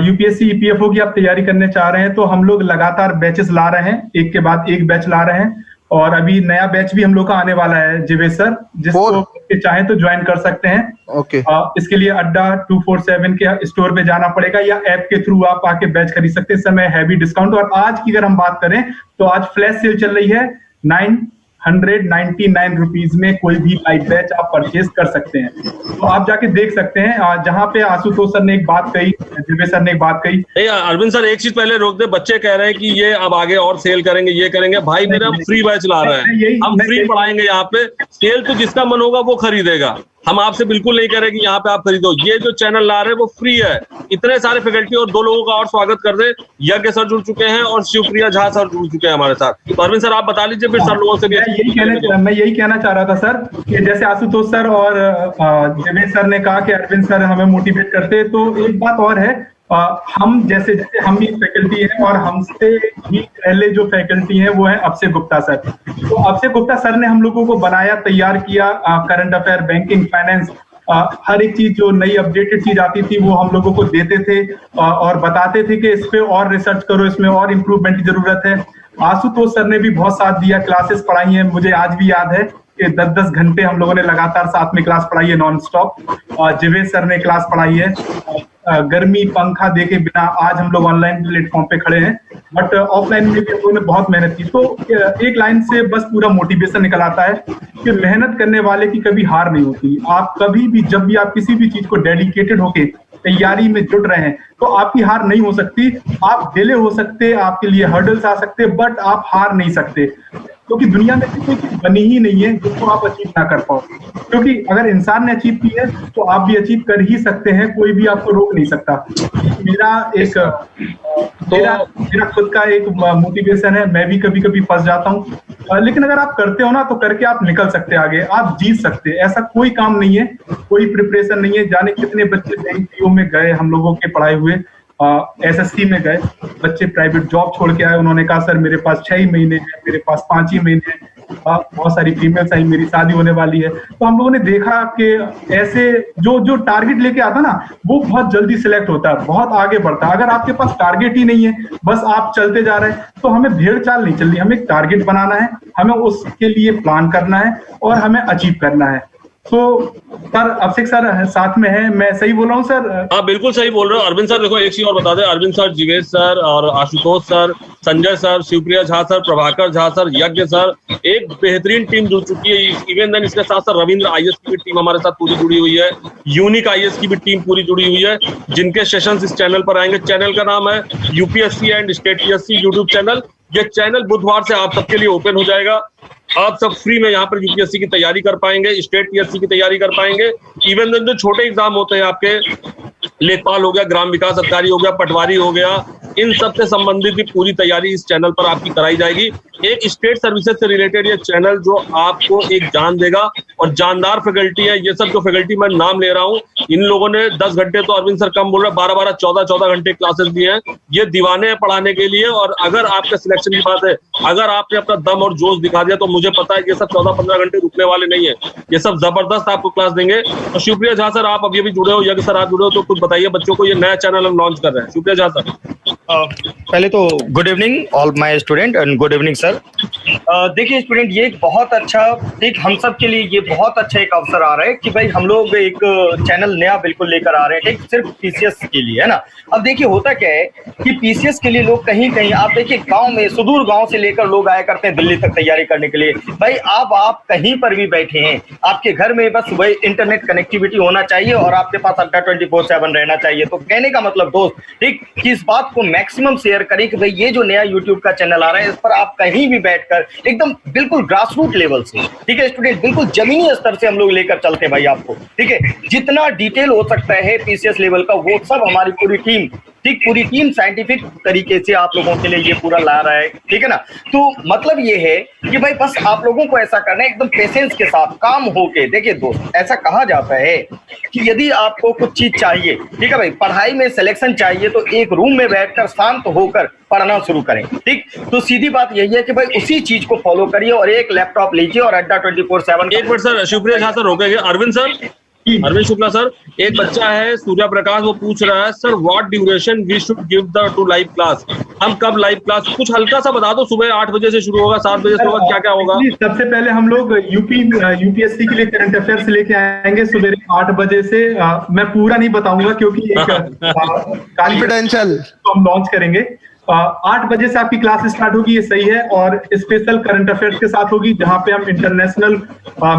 यूपीएससी ईपीएफओ की आप तैयारी करने चाह रहे हैं तो हम लोग लगातार बैचेस ला रहे हैं, एक के बाद एक बैच ला रहे हैं, और अभी नया बैच भी हम लोग का आने वाला है जिवेश सर, जिसको चाहें तो ज्वाइन कर सकते हैं। ओके। इसके लिए अड्डा 247 के स्टोर पे जाना पड़ेगा या ऐप के थ्रू आप आके बैच खरीद सकते हैं। इस समय हैवी डिस्काउंट, और आज की अगर हम बात करें तो आज फ्लैश सेल चल रही है, 999 रुपीज में कोई भी लाइव बैच आप परचेज कर सकते हैं। तो आप जाके देख सकते हैं। जहां पे आशुतोष सर ने एक बात कही, जिवेश सर ने एक बात कही। अरविंद सर एक चीज पहले रोक दे, बच्चे कह रहे हैं कि ये अब आगे और सेल करेंगे, ये करेंगे। भाई मेरा फ्री बैच ला रहे हैं, हम फ्री पढ़ाएंगे यहाँ पे। सेल तो जिसका मन होगा वो खरीदेगा, हम आपसे बिल्कुल नहीं कह रहे कि यहाँ पे आप खरीदो। ये जो चैनल ला रहे हैं वो फ्री है। इतने सारे फैकल्टी, और 2 लोगों का और स्वागत कर दे, यज्ञ सर जुड़ चुके हैं और शिवप्रिया झा सर जुड़ चुके हैं हमारे साथ। तो अरविंद सर आप बता लीजिए फिर सर लोगों से भी। मैं यही कहना चाह रहा था सर कि जैसे आशुतोष सर और जिवेश सर ने कहा कि अरविंद सर हमें मोटिवेट करते, तो एक बात और है, हम जैसे हम भी फैकल्टी हैं और हमसे भी पहले जो फैकल्टी हैं वो है अभिषेक गुप्ता सर। तो अभिषेक गुप्ता सर ने हम लोगों को बनाया, तैयार किया, करंट अफेयर, बैंकिंग, फाइनेंस, हर एक चीज जो नई अपडेटेड चीज आती थी वो हम लोगों को देते थे और बताते थे कि इस पे और रिसर्च करो, इसमें और इम्प्रूवमेंट की जरूरत है। आशुतोष सर ने भी बहुत साथ दिया, क्लासेस पढ़ाई हैं, मुझे आज भी याद है कि 10-10 घंटे हम लोगों ने लगातार साथ में क्लास पढ़ाई है, नॉन स्टॉप। जिवेश सर ने क्लास पढ़ाई है, गर्मी पंखा देके बिना आज हम लोग ऑनलाइन प्लेटफॉर्म पे खड़े हैं, बट ऑफलाइन में भी हम लोगों ने बहुत मेहनत की। तो एक लाइन से बस पूरा मोटिवेशन निकल आता है कि मेहनत करने वाले की कभी हार नहीं होती। आप कभी भी, जब भी आप किसी भी चीज को डेडिकेटेड होके तैयारी में जुट रहे हैं तो आपकी हार नहीं हो सकती। आप डिले हो सकते, आपके लिए हर्डल्स आ सकते, बट आप हार नहीं सकते, क्योंकि दुनिया में कोई चीज बनी ही नहीं है जिसको आप अचीव ना कर पाओ। क्योंकि अगर इंसान ने अचीव की है तो आप भी अचीव कर ही सकते हैं, कोई भी आपको रोक नहीं सकता। मेरा खुद का एक मोटिवेशन है, मैं भी कभी कभी फंस जाता हूँ, लेकिन अगर आप करते हो ना तो करके आप निकल सकते हैं आगे, आप जीत सकते हैं। ऐसा कोई काम नहीं है, कोई प्रिपरेशन नहीं है। जाने कितने बच्चे बैंक पीओ में गए, हम लोगों के पढ़ाए हुए, एसएससी में गए बच्चे, प्राइवेट जॉब छोड़ के आए, उन्होंने कहा सर मेरे पास 6 ही महीने हैं, मेरे पास 5 ही महीने हैं। बहुत सारी फीमेल्स आई, मेरी शादी होने वाली है। तो हम लोगों ने देखा कि ऐसे जो टारगेट लेके आता ना वो बहुत जल्दी सिलेक्ट होता है, बहुत आगे बढ़ता है। अगर आपके पास टारगेट ही नहीं है, बस आप चलते जा रहे हैं, तो हमें भेड़ चाल नहीं चलनी, हमें एक टारगेट बनाना है, हमें उसके लिए प्लान करना है और हमें अचीव करना है। तो सर अभिषेक सर साथ में है, मैं सही बोल रहा हूँ सर? हाँ बिल्कुल सही बोल रहे हो अरविंद सर। देखो एक चीज और बता दें, अरविंद सर, जिवेश सर और Ashutosh sir, Sanjay sir, Shivpriya Jha sir, Prabhakar Jha sir, यज्ञ सर, एक बेहतरीन टीम जुड़ चुकी है। इवन देन इसके साथ साथ रविंद्र आईएएस की भी टीम हमारे साथ पूरी जुड़ी हुई है, यूनिक आईएएस की भी टीम पूरी जुड़ी हुई है, जिनके सेशंस इस चैनल पर आएंगे। चैनल का नाम है UPSC and state PSC YouTube channel. ये चैनल बुधवार से आप सबके लिए ओपन हो जाएगा। आप सब फ्री में यहाँ पर यूपीएससी की तैयारी कर पाएंगे, स्टेट पीएससी की तैयारी कर पाएंगे। इवन जो छोटे एग्जाम होते हैं आपके, लेखपाल हो गया, ग्राम विकास अधिकारी हो गया, पटवारी हो गया, इन सब से संबंधित भी पूरी तैयारी इस चैनल पर आपकी कराई जाएगी। एक स्टेट सर्विसेज से रिलेटेड ये चैनल जो आपको एक जान देगा, और जानदार फैकल्टी है ये सब। जो फैकल्टी मैं नाम ले रहा हूँ, इन लोगों ने 10 घंटे तो अरविंद सर कम बोल रहे हैं, 12-12, 14-14 घंटे क्लासेस दिए हैं। ये दीवाने हैं पढ़ाने के लिए। और अगर आपके सिलेक्शन की बात है, अगर आपने अपना दम और जोश दिखा दिया तो मुझे पता है ये सब 14-15 घंटे रुकने वाले नहीं है, ये सब जबरदस्त आपको क्लास देंगे। तो शिवप्रिया झा सर आप अभी जुड़े हो, यज्ञ सर आप जुड़े हो, तो कुछ बताइए बच्चों को, ये नया चैनल हम लॉन्च कर रहे हैं। शिवप्रिया झा सर। पहले तो good evening all my student and good evening sir. देखिए स्टूडेंट, ये एक बहुत अच्छा, एक हम सब के लिए ये बहुत अच्छा एक अवसर आ रहा है कि भाई हम लोग एक चैनल नया बिल्कुल लेकर आ रहे हैं, एक सिर्फ पीसीएस के लिए, है ना। अब देखिए होता क्या है कि पीसीएस के लिए लोग कहीं कहीं, आप देखिए गांव में, सुदूर गांव से लेकर लोग आया करते हैं दिल्ली तक तैयारी करने के लिए। भाई आप कहीं पर भी बैठे हैं, आपके घर में बस सुबह इंटरनेट कनेक्टिविटी होना चाहिए और आपके पास अड्डा 24/7 रहना चाहिए। तो कहने का मतलब दोस्त ठीक कि इस बात को मैक्सिमम शेयर करें कि भाई ये जो नया यूट्यूब का चैनल आ रहा है, इस पर आप कहीं भी बैठकर एकदम बिल्कुल ग्रास रूट लेवल से, ठीक है स्टूडेंट, बिल्कुल जमीनी स्तर से हम लोग लेकर चलते हैं भाई आपको, ठीक है। जितना डिटेल हो सकता है पीसीएस लेवल का वो सब हमारी पूरी टीम, ठीक, पूरी टीम साइंटिफिक तरीके से आप लोगों के लिए ये पूरा ला रहा है, ठीक है ना। तो मतलब ये है कि भाई बस आप लोगों को ऐसा करना है एकदम पेशेंस के साथ, काम होके। देखिए दोस्त, ऐसा कहा जाता है कि यदि आपको कुछ चीज चाहिए, ठीक है भाई, पढ़ाई में सिलेक्शन चाहिए, तो एक रूम में बैठकर शांत होकर पढ़ना शुरू करें, ठीक। तो सीधी बात यही है कि भाई उसी चीज को फॉलो करिए और एक लैपटॉप लीजिए और अड्डा 24/7। एक minute sir, Shivpriya Jha sir रोकेंगे। अरविंद सर, अरविंद शुक्ला सर, एक बच्चा है सूर्या प्रकाश, वो पूछ रहा है sir what duration we should give the to live class, हम कब लाइव क्लास, कुछ हल्का सा बता दो। सुबह 8 बजे से शुरू होगा, 7 बजे से होगा, क्या क्या होगा? सबसे पहले हम लोग यूपीएससी के लिए करंट अफेयर्स लेके आएंगे सुबह 8 बजे से। मैं पूरा नहीं बताऊंगा क्योंकि कॉन्फिडेंशियल हम लॉन्च करेंगे। 8 बजे से आपकी क्लास स्टार्ट होगी, ये सही है, और स्पेशल करंट अफेयर्स के साथ होगी, जहां पे हम इंटरनेशनल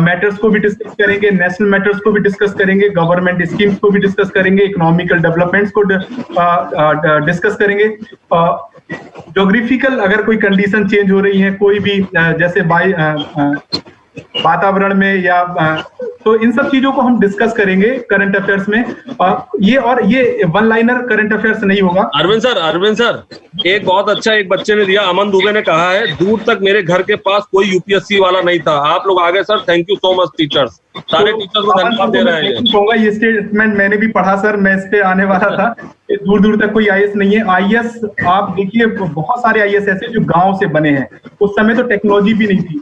मैटर्स को भी डिस्कस करेंगे, नेशनल मैटर्स को भी डिस्कस करेंगे, गवर्नमेंट स्कीम्स को भी डिस्कस करेंगे, इकोनॉमिकल डेवलपमेंट्स को डिस्कस करेंगे। ज्योग्राफिकल अगर कोई कंडीशन चेंज हो रही है, कोई भी जैसे वातावरण में या तो इन सब चीजों को हम डिस्कस करेंगे करंट अफेयर्स में। ये वन लाइनर करंट अफेयर्स नहीं होगा। अरविंद सर, एक बहुत अच्छा एक बच्चे ने दिया, अमन दुबे ने कहा है दूर तक मेरे घर के पास कोई यूपीएससी वाला नहीं था, आप लोग आ गए sir, thank you so much teachers. सारे टीचर्स को धन्यवाद दे रहे हैं। ये स्टेटमेंट मैंने भी पढ़ा सर, मैं इस पे आने वाला था। दूर दूर तक कोई आईएएस नहीं है। आईएएस आप देखिए, बहुत सारे आईएएस ऐसे जो गांव से बने हैं। उस समय तो टेक्नोलॉजी भी नहीं थी,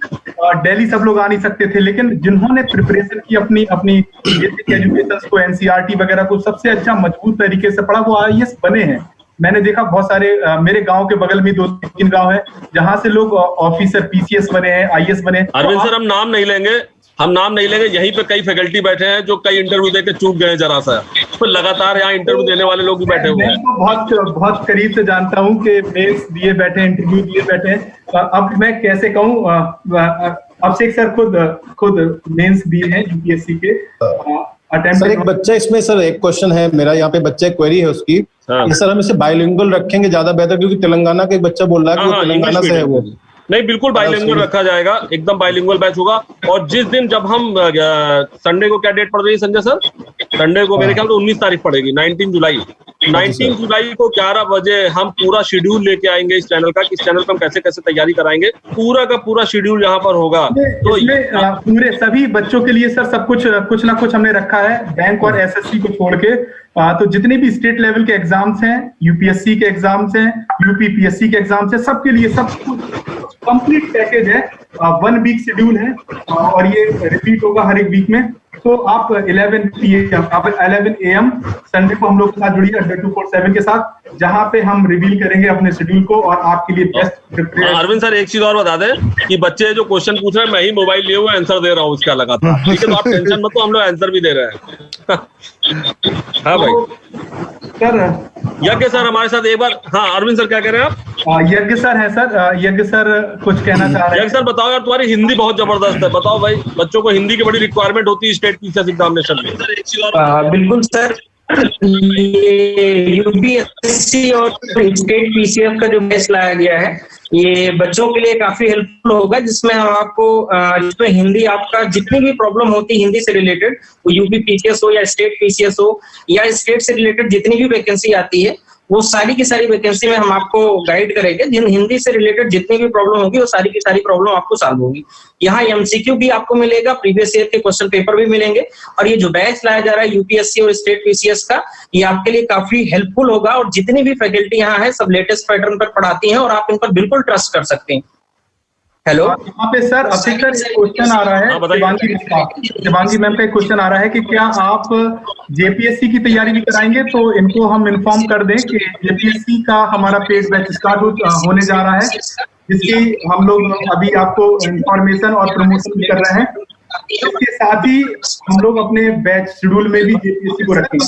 दिल्ली सब लोग आ नहीं सकते थे, लेकिन जिन्होंने प्रिपरेशन की अपनी बेसिक एजुकेशन को, एनसीईआरटी वगैरह को सबसे अच्छा मजबूत तरीके से पढ़ा, वो आईएएस बने हैं। मैंने देखा बहुत सारे, मेरे गांव के बगल में 2-3 गांव है जहां से लोग ऑफिसर पीसीएस बने हैं, आईएएस बने हैं। अरविंद सर, हम नाम नहीं लेंगे, यहीं पे कई फैकल्टी बैठे हैं जो कई इंटरव्यू देके चूक गए जरा सा, तो लगातार यहाँ इंटरव्यू देने वाले लोग भी बैठे हुए हैं। मैं बहुत करीब से जानता हूँ कि मेल्स दिए बैठे हैं, इंटरव्यू दिए बैठे हैं। अब मैं कैसे कहूँ, अभिषेक सर खुद मेंस दिए हैं यूपीएससी के अटेम्प्ट। सर एक बच्चा इसमें, सर एक क्वेश्चन है मेरा यहाँ पे, बच्चा क्वेरी है उसकी, सर हम इसे बाइलिंगुअल रखेंगे ज्यादा बेहतर, क्योंकि तेलंगाना का एक बच्चा बोल रहा है कि वो तेलंगाना से है। वो नहीं, बिल्कुल बाइलिंगुअल रखा जाएगा, एकदम बाइलिंगुअल बैच होगा। और जिस दिन जब हम संडे को क्या डेट पड़ रही है संजय सर? संडे को मेरे ख्याल से 19 तारीख पड़ेगी, 19 जुलाई। 19 जुलाई को 11 बजे हम पूरा शेड्यूल लेके आएंगे इस चैनल का, कि इस चैनल पर हम कैसे कैसे तैयारी कराएंगे, पूरा का पूरा शेड्यूल यहाँ पर होगा। तो पूरे सभी बच्चों के लिए सर सब कुछ ना कुछ हमने रखा है, बैंक और एसएससी को छोड़ के। तो जितने भी स्टेट लेवल के एग्जाम्स हैं, यूपीएससी के एग्जाम्स हैं, यूपीपीएससी के एग्जाम्स हैं, सबके लिए सब कंप्लीट पैकेज है। 1 वीक शेड्यूल है और ये रिपीट होगा हर एक वीक में। तो आप 11 AM संडे को हम लोग के साथ जुड़िए अड्डा 247 के साथ, जहां पे हम रिवील करेंगे अपने शेड्यूल को और आपके लिए बेस्ट प्रिपरेशन। अरविंद सर, एक चीज और बता दें कि बच्चे जो क्वेश्चन पूछ रहे हैं, मैं ही मोबाइल लिए हुए आंसर दे रहा हूँ उसका लगातार, ठीक है? तो आप टेंशन मत लो, हम लोग आंसर भी दे रहे हैं। हाँ भाई सर, यज्ञ सर हमारे साथ एक बार। हाँ अरविंद सर, क्या कह रहे हैं आप? यज्ञ सर है सर, यज्ञ सर कुछ कहना चाह रहे हैं। यज्ञ सर बताओ यार, तुम्हारी हिंदी बहुत जबरदस्त है, बताओ भाई, बच्चों को हिंदी की बड़ी रिक्वायरमेंट होती है स्टेट पीसीएस एग्जामिनेशन में। बिल्कुल सर, ये यूपीएससी और स्टेट पीसीएस का जो बैच लाया गया है, ये बच्चों के लिए काफी हेल्पफुल होगा, जिसमें हम आपको जिसमें हिंदी आपका जितनी भी प्रॉब्लम होती है हिंदी से रिलेटेड, वो यूपी पीसीएस हो या स्टेट पीसीएस हो या स्टेट से रिलेटेड जितनी भी वैकेंसी आती है, वो सारी की सारी वैकेंसी में हम आपको गाइड करेंगे। हिंदी से रिलेटेड जितनी भी प्रॉब्लम होगी वो सारी की सारी प्रॉब्लम आपको सॉल्व होगी। यहाँ एमसीक्यू भी आपको मिलेगा, प्रीवियस ईयर के क्वेश्चन पेपर भी मिलेंगे, और ये जो बैच लाया जा रहा है यूपीएससी और स्टेट पीसीएस का, ये आपके लिए काफी हेल्पफुल होगा। और जितनी भी फैकल्टी यहाँ है सब लेटेस्ट पैटर्न पर पढ़ाती हैं और आप इन पर बिल्कुल ट्रस्ट कर सकते हैं। हेलो, यहाँ पे सर अभिषेक सर क्वेश्चन आ रहा है, शिवांगी मैम का एक क्वेश्चन आ रहा है कि क्या आप जेपीएससी की तैयारी भी कराएंगे? तो इनको हम इन्फॉर्म कर दें कि जेपीएससी का हमारा पेड बैच स्टार्ट होने जा रहा है, जिसकी हम लोग अभी आपको इंफॉर्मेशन और प्रमोशन भी कर रहे हैं। इसके साथ ही हम लोग अपने बैच शेड्यूल में भी जेपीएससी को रखेंगे।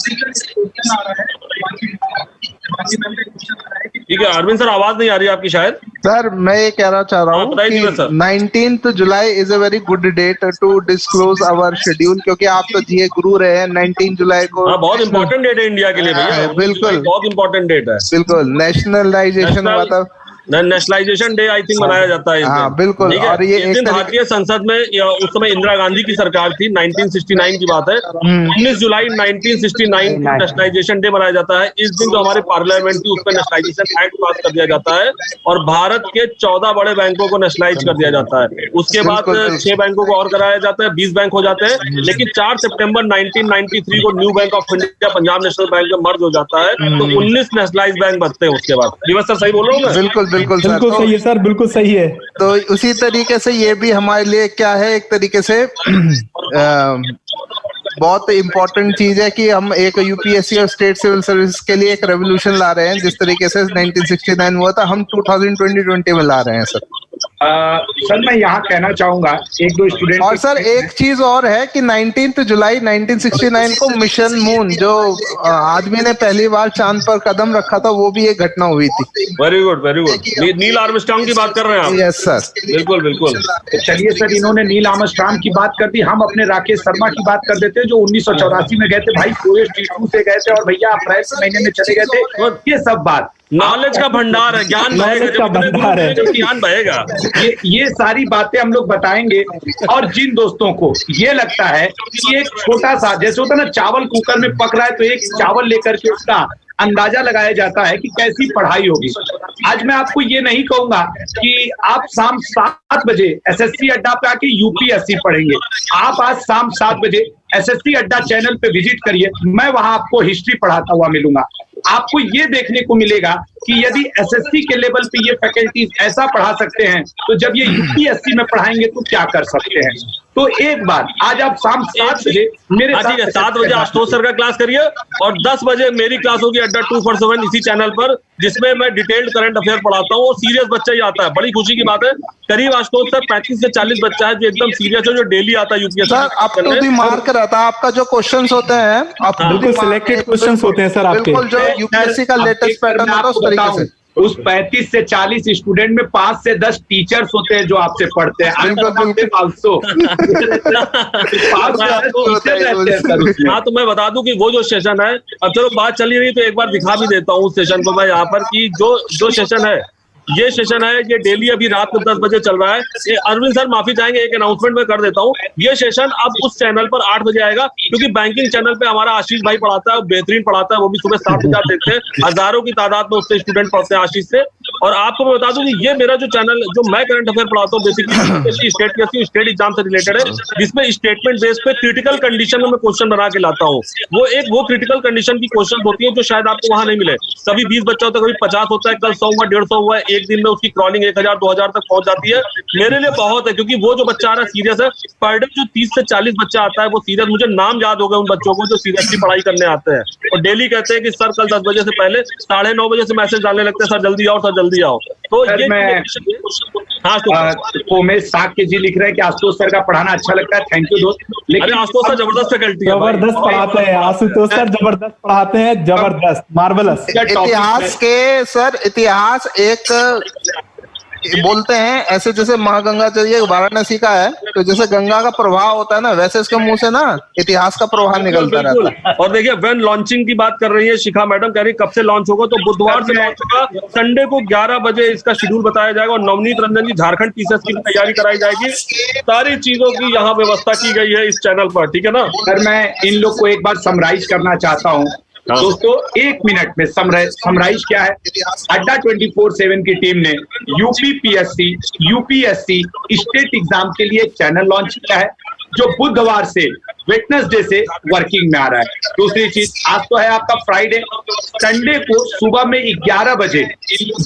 ठीक है अरविंद सर, आवाज नहीं आ रही आपकी शायद। सर मैं ये कहना चाह रहा हूँ कि 19 July is a very good date to disclose our schedule, क्योंकि आप तो जीए गुरु रहे हैं। 19 जुलाई को बहुत इंपॉर्टेंट डेट है इंडिया के लिए भैया, बिल्कुल बहुत इंपॉर्टेंट डेट है, बिल्कुल। नेशनलाइजेशन मतलब नेशनलाइजेशन डे आई थिंक मनाया जाता है। हाँ बिल्कुल। और ये इस दिन भारतीय संसद में उस समय इंदिरा गांधी की सरकार थी, 1969 की बात है, 19 जुलाई 1969 नेशनलाइजेशन डे मनाया जाता है। इस दिन जो हमारे पार्लियामेंट थी उसमें नेशनलाइजेशन एक्ट पास कर दिया जाता है और भारत के 14 बड़े बैंकों को नेशनलाइज कर दिया जाता है। उसके बाद 6 बैंकों को और कराया जाता है, 20 बैंक हो जाते हैं। लेकिन 4 सितंबर 1993 को new bank of India Punjab national bank में मर्ज हो जाता है, तो 19 नेशनलाइज बैंक बनते हैं उसके बाद। दिवस सर सही बोल रहा हूँ मैं? बिल्कुल बिल्कुल सही है सर, बिल्कुल सही है। तो उसी तरीके से ये भी हमारे लिए क्या है, एक तरीके से बहुत इम्पोर्टेंट चीज है कि हम एक यूपीएससी और स्टेट सिविल सर्विस के लिए एक रेवोल्यूशन ला रहे हैं। जिस तरीके से 1969 हुआ था, हम 2020 में ला रहे हैं सर। सर मैं यहाँ कहना चाहूंगा एक दो स्टूडेंट, और सर एक चीज और है कि 19 जुलाई 1969 को मिशन मून, जो आदमी ने पहली बार चांद पर कदम रखा था, वो भी एक घटना हुई थी। Very good very good. Neil Armstrong की बात कर रहे हैं आप? यस सर, बिल्कुल बिल्कुल। चलिए सर, इन्होंने नील आर्मस्ट्रांग की बात कर दी, हम अपने राकेश शर्मा की बात कर देते हैं जो 1984 में गए थे भाई, T2 से गए थे और भैया अप्रैल के महीने में चले गए थे। ये सब बात नॉलेज का भंडार है, ज्ञान बहेगा। ये सारी बातें हम लोग बताएंगे। और जिन दोस्तों को ये लगता है कि एक छोटा सा, जैसे होता है ना चावल कुकर में पक रहा है तो एक चावल लेकर के उसका अंदाजा लगाया जाता है कि कैसी पढ़ाई होगी। आज मैं आपको ये नहीं कहूंगा कि आप शाम 7 बजे एसएससी अड्डा पे आके यूपीएससी पढ़ेंगे। आप आज शाम 7 बजे एसएससी अड्डा चैनल पे विजिट करिए, मैं वहां आपको हिस्ट्री पढ़ाता हुआ मिलूंगा। आपको ये देखने को मिलेगा कि यदि एसएससी के लेवल पे ये फैकल्टीज ऐसा पढ़ा सकते हैं तो जब ये यूपीएससी में पढ़ाएंगे तो क्या कर सकते हैं। तो एक बार आज आप शाम 7 बजे मेरे साथ 7 बजे आशुतोष सर का क्लास करिए और 10 बजे मेरी क्लास होगी अड्डा 247 इसी चैनल पर, जिसमें मैं डिटेल्ड करंट अफेयर पढ़ाता हूँ और सीरियस बच्चा ही आता है। बड़ी खुशी की बात है, करीब आशुतोष सर 35 से 40 बच्चा है जो एकदम सीरियस है, जो डेली आता है UPSC. Up to the mark रहता है आपका जो क्वेश्चंस होते हैं, बिल्कुल सिलेक्टेड क्वेश्चंस होते हैं सर आपके, बिल्कुल जो यूपीएससी का लेटेस्ट पैटर्न होता है उस तरीके से। उस 35 से 40 स्टूडेंट में 5 से 10 टीचर्स होते हैं जो आपसे पढ़ते हैं। हाँ, तो मैं बता दूं कि वो जो सेशन है, अब चलो बात चली रही तो एक बार दिखा भी देता हूँ उस सेशन को मैं यहाँ पर, कि जो सेशन है, ये सेशन है, ये डेली अभी रात को 10 बजे चल रहा है। अरविंद सर माफी चाहेंगे, एक अनाउंसमेंट में कर देता हूँ, ये सेशन अब उस चैनल पर 8 बजे आएगा, क्योंकि बैंकिंग चैनल पे हमारा आशीष भाई पढ़ाता है, बेहतरीन पढ़ाता है, वो भी सुबह 7 बजे देखते हैं, हजारों की तादाद में उससे स्टूडेंट पढ़ते हैं आशीष से। और आपको मैं बता दूं कि ये मेरा जो चैनल, जो मैं करंट अफेयर पढ़ाता हूँ, बेसिकली स्टेट एग्जाम से रिलेटेड है, जिसमें स्टेटमेंट बेस पे क्रिटिकल कंडीशन में मैं क्वेश्चन बना के लाता हूँ। वो क्रिटिकल कंडीशन की क्वेश्चन होती है जो शायद आपको वहां नहीं मिले। कभी 20 बच्चा होता है, कभी 50 होता है, कल 100 हुआ, 150 हुआ, एक दिन में उसकी क्रॉलिंग 1000-2000 तक पहुंच जाती है। मेरे लिए बहुत है, क्योंकि वो जो बच्चा आ रहा है सीरियस है। पर डे जो 30 से 40 बच्चा आता है वो सीरियस, मुझे नाम याद हो गए उन बच्चों को जो सीरियसली पढ़ाई करने आते हैं और डेली कहते हैं कि सर कल 10 बजे से पहले 9:30 बजे से मैसेज डालने लगते हैं, सर जल्दी आओ, सर जल्दी आओ। तो ये उमेश साक्य जी लिख रहे हैं कि आशुतोष सर का पढ़ाना अच्छा लगता है। थैंक यू दोस्त। लेकिन आशुतोष सर जबरदस्त फैकल्टी है, जबरदस्त पढ़ाते हैं आशुतोष सर, जबरदस्त पढ़ाते हैं, जबरदस्त, मार्वलस। इतिहास के सर, इतिहास एक बोलते हैं ऐसे, जैसे महागंगा चलिए वाराणसी का है, तो जैसे गंगा का प्रभाव होता है ना, वैसे इसके मुंह से ना इतिहास का प्रभाव निकलता रहता है। और देखिए व्हेन लॉन्चिंग की बात कर रही है शिखा मैडम, कह रही कब से लॉन्च होगा, तो बुधवार से लॉन्च होगा। संडे को 11 बजे इसका शेड्यूल बताया जाएगा और नवनीत रंजन जी झारखंड पीसीएस की तैयारी कराई जाएगी। सारी चीजों की यहाँ व्यवस्था की गई है इस चैनल पर, ठीक है ना। सर मैं इन लोग को एक बार समराइज करना चाहता हूँ दोस्तों, 1 मिनट में समराइज क्या है। अड्डा 24/7 की टीम ने यूपीपीएससी, यूपीएससी स्टेट एग्जाम के लिए चैनल लॉन्च किया है, जो बुधवार से वेडनेसडे से वर्किंग में आ रहा है। दूसरी चीज, आज तो है आपका फ्राइडे, संडे को सुबह में 11 बजे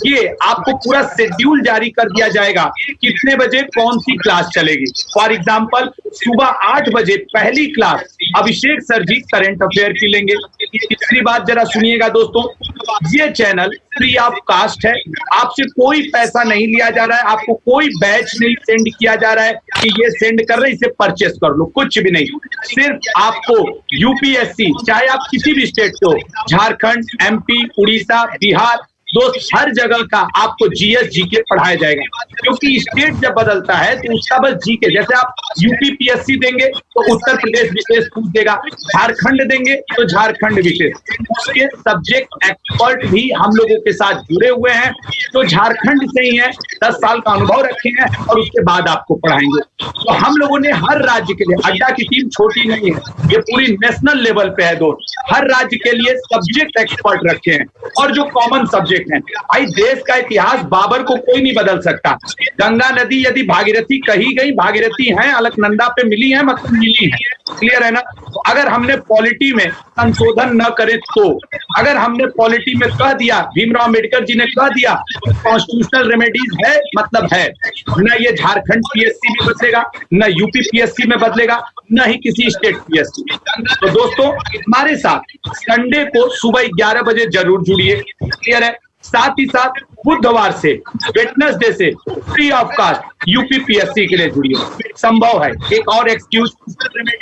ये आपको पूरा शेड्यूल जारी कर दिया जाएगा, कितने बजे कौन सी क्लास चलेगी। फॉर एग्जाम्पल सुबह 8 बजे पहली क्लास अभिषेक सर जी करंट अफेयर की लेंगे। तीसरी बात जरा सुनिएगा दोस्तों, ये चैनल फ्री ऑफ कास्ट है, आपसे कोई पैसा नहीं लिया जा रहा है, आपको कोई बैच नहीं सेंड किया जा रहा है कि ये सेंड कर रहे हैं इसे परचेस कर लो, कुछ भी नहीं। सिर्फ आपको यूपीएससी, चाहे आप किसी भी स्टेट के हो, झारखंड, एमपी, उड़ीसा, बिहार, दोस्त हर जगह का आपको जीएस जीके पढ़ाया जाएगा, क्योंकि स्टेट जब बदलता है तो उसका बस जीके, जैसे आप यूपी पीएससी देंगे तो उत्तर प्रदेश विशेष पूछ देगा, झारखंड देंगे तो झारखंड विशेष, उसके सब्जेक्ट एक्सपर्ट भी हम लोगों के साथ जुड़े हुए हैं, तो झारखंड से ही है, 10 साल का अनुभव रखे हैं और उसके बाद आपको पढ़ाएंगे। तो हम लोगों ने हर राज्य के लिए, अड्डा की टीम छोटी नहीं है, ये पूरी नेशनल लेवल पे है दोस्त, हर राज्य के लिए सब्जेक्ट एक्सपर्ट रखे हैं और जो कॉमन सब्जेक्ट है। भाई देश का इतिहास बाबर को कोई नहीं बदल सकता। गंगा नदी यदि भागीरथी कही गई, भागीरथी है, अलकनंदा पे मिली है, मतलब मिली है, क्लियर है ना। तो अगर हमने पॉलिटी में संशोधन न करे, तो अगर हमने पॉलिटी में कह दिया, भीमराव अम्बेडकर जी ने कह दिया कॉन्स्टिट्यूशनल रेमेडीज है, मतलब है, न ये झारखंड पीएससी में बदलेगा, न यूपी पीएससी में बदलेगा, न ही किसी स्टेट पीएससी। तो दोस्तों हमारे साथ संडे को सुबह 11 बजे जरूर जुड़िए, क्लियर है। साथ ही साथ बुधवार से वेडनेसडे से फ्री ऑफ कास्ट यूपीपीएससी के लिए जुड़िए। संभव है एक और एक्सक्यूज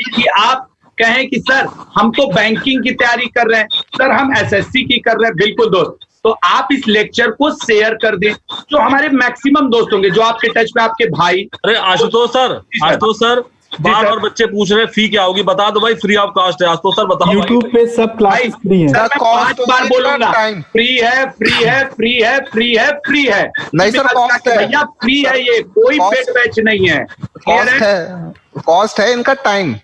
कि आप कहें कि सर हम तो बैंकिंग की तैयारी कर रहे हैं, सर हम एसएससी की कर रहे हैं। बिल्कुल दोस्त, तो आप इस लेक्चर को शेयर कर दें, जो हमारे मैक्सिमम दोस्त होंगे, जो आपके टच में आपके भाई। अरे आशुतोष सर बार और बच्चे पूछ रहे हैं फी क्या होगी, बता दो भाई, फ्री ऑफ कास्ट है। आशुतोष सर बताओ। यूट्यूब पे सब क्लासेस फ्री हैं। सर 5 बार बोलूंगा, फ्री है, फ्री है, फ्री है, फ्री है, फ्री है। नहीं सर, कॉस्ट है भैया, फ्री है, ये कोई पेड बैच नहीं है। कॉस्ट है इनका टाइम।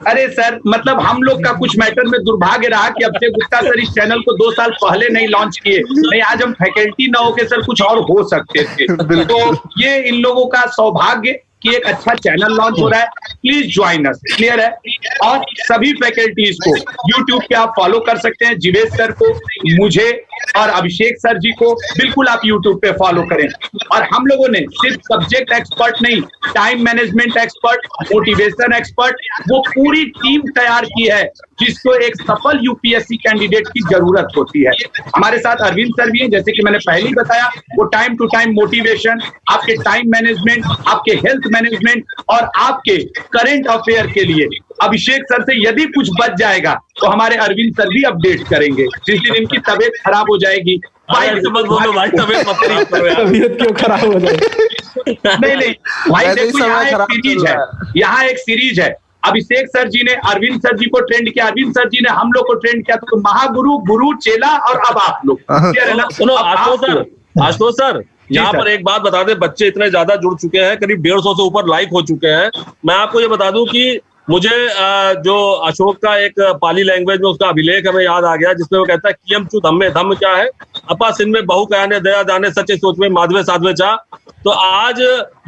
अरे सर, मतलब हम लोग का कुछ मैटर में दुर्भाग्य रहा कि अक्षय गुप्ता सर इस चैनल को 2 साल पहले नहीं लॉन्च किए, नहीं आज हम फैकल्टी ना होके सर कुछ और हो सकते थे। तो ये इन लोगों का सौभाग्य कि एक अच्छा चैनल लॉन्च हो रहा है। प्लीज ज्वाइन अस, क्लियर है। और सभी फैकल्टीज को यूट्यूब पे आप फॉलो कर सकते हैं। जीवेश सर को, मुझे और अभिषेक सर जी को बिल्कुल आप यूट्यूब पे फॉलो करें। और हम लोगों ने सिर्फ सब्जेक्ट एक्सपर्ट नहीं, time management expert, motivation expert, वो पूरी टीम तैयार की है जिसको एक सफल यूपीएससी कैंडिडेट की जरूरत होती है। हमारे साथ अरविंद सर भी हैं, जैसे कि मैंने पहले ही बताया, वो टाइम टू टाइम मोटिवेशन, आपके टाइम मैनेजमेंट, आपके हेल्थ मैनेजमेंट और आपके करंट अफेयर के लिए अभिषेक सर से यदि कुछ बच जाएगा तो हमारे अरविंद सर भी अपडेट करेंगे। जिस दिन इनकी तबीयत खराब हो जाएगी, तबीयत क्यों खराब हो जाएगी? नहीं भाई, देखो यहाँ एक सीरीज है, यहाँ एक सीरीज है। अभिषेक सर जी ने अरविंद सर जी को ट्रेंड किया, अरविंद सर जी ने हम लोग को ट्रेंड किया, तो महागुरु, गुरु, चेला और अब आप लोग। सुनो आशुतोष सर, यहाँ पर एक बात बता दें, बच्चे इतने ज्यादा जुड़ चुके हैं, करीब 150 से ऊपर लाइक हो चुके हैं। मैं आपको ये बता दूं कि मुझे जो अशोक का एक पाली लैंग्वेज में उसका अभिलेख हमें याद आ गया, जिसमें वो कहता है कियम चु धम्मे, धम्म क्या है, अपा सिन में बहु कयाने दया दाने सच्चे सोच में माधवे साधवे चा। तो आज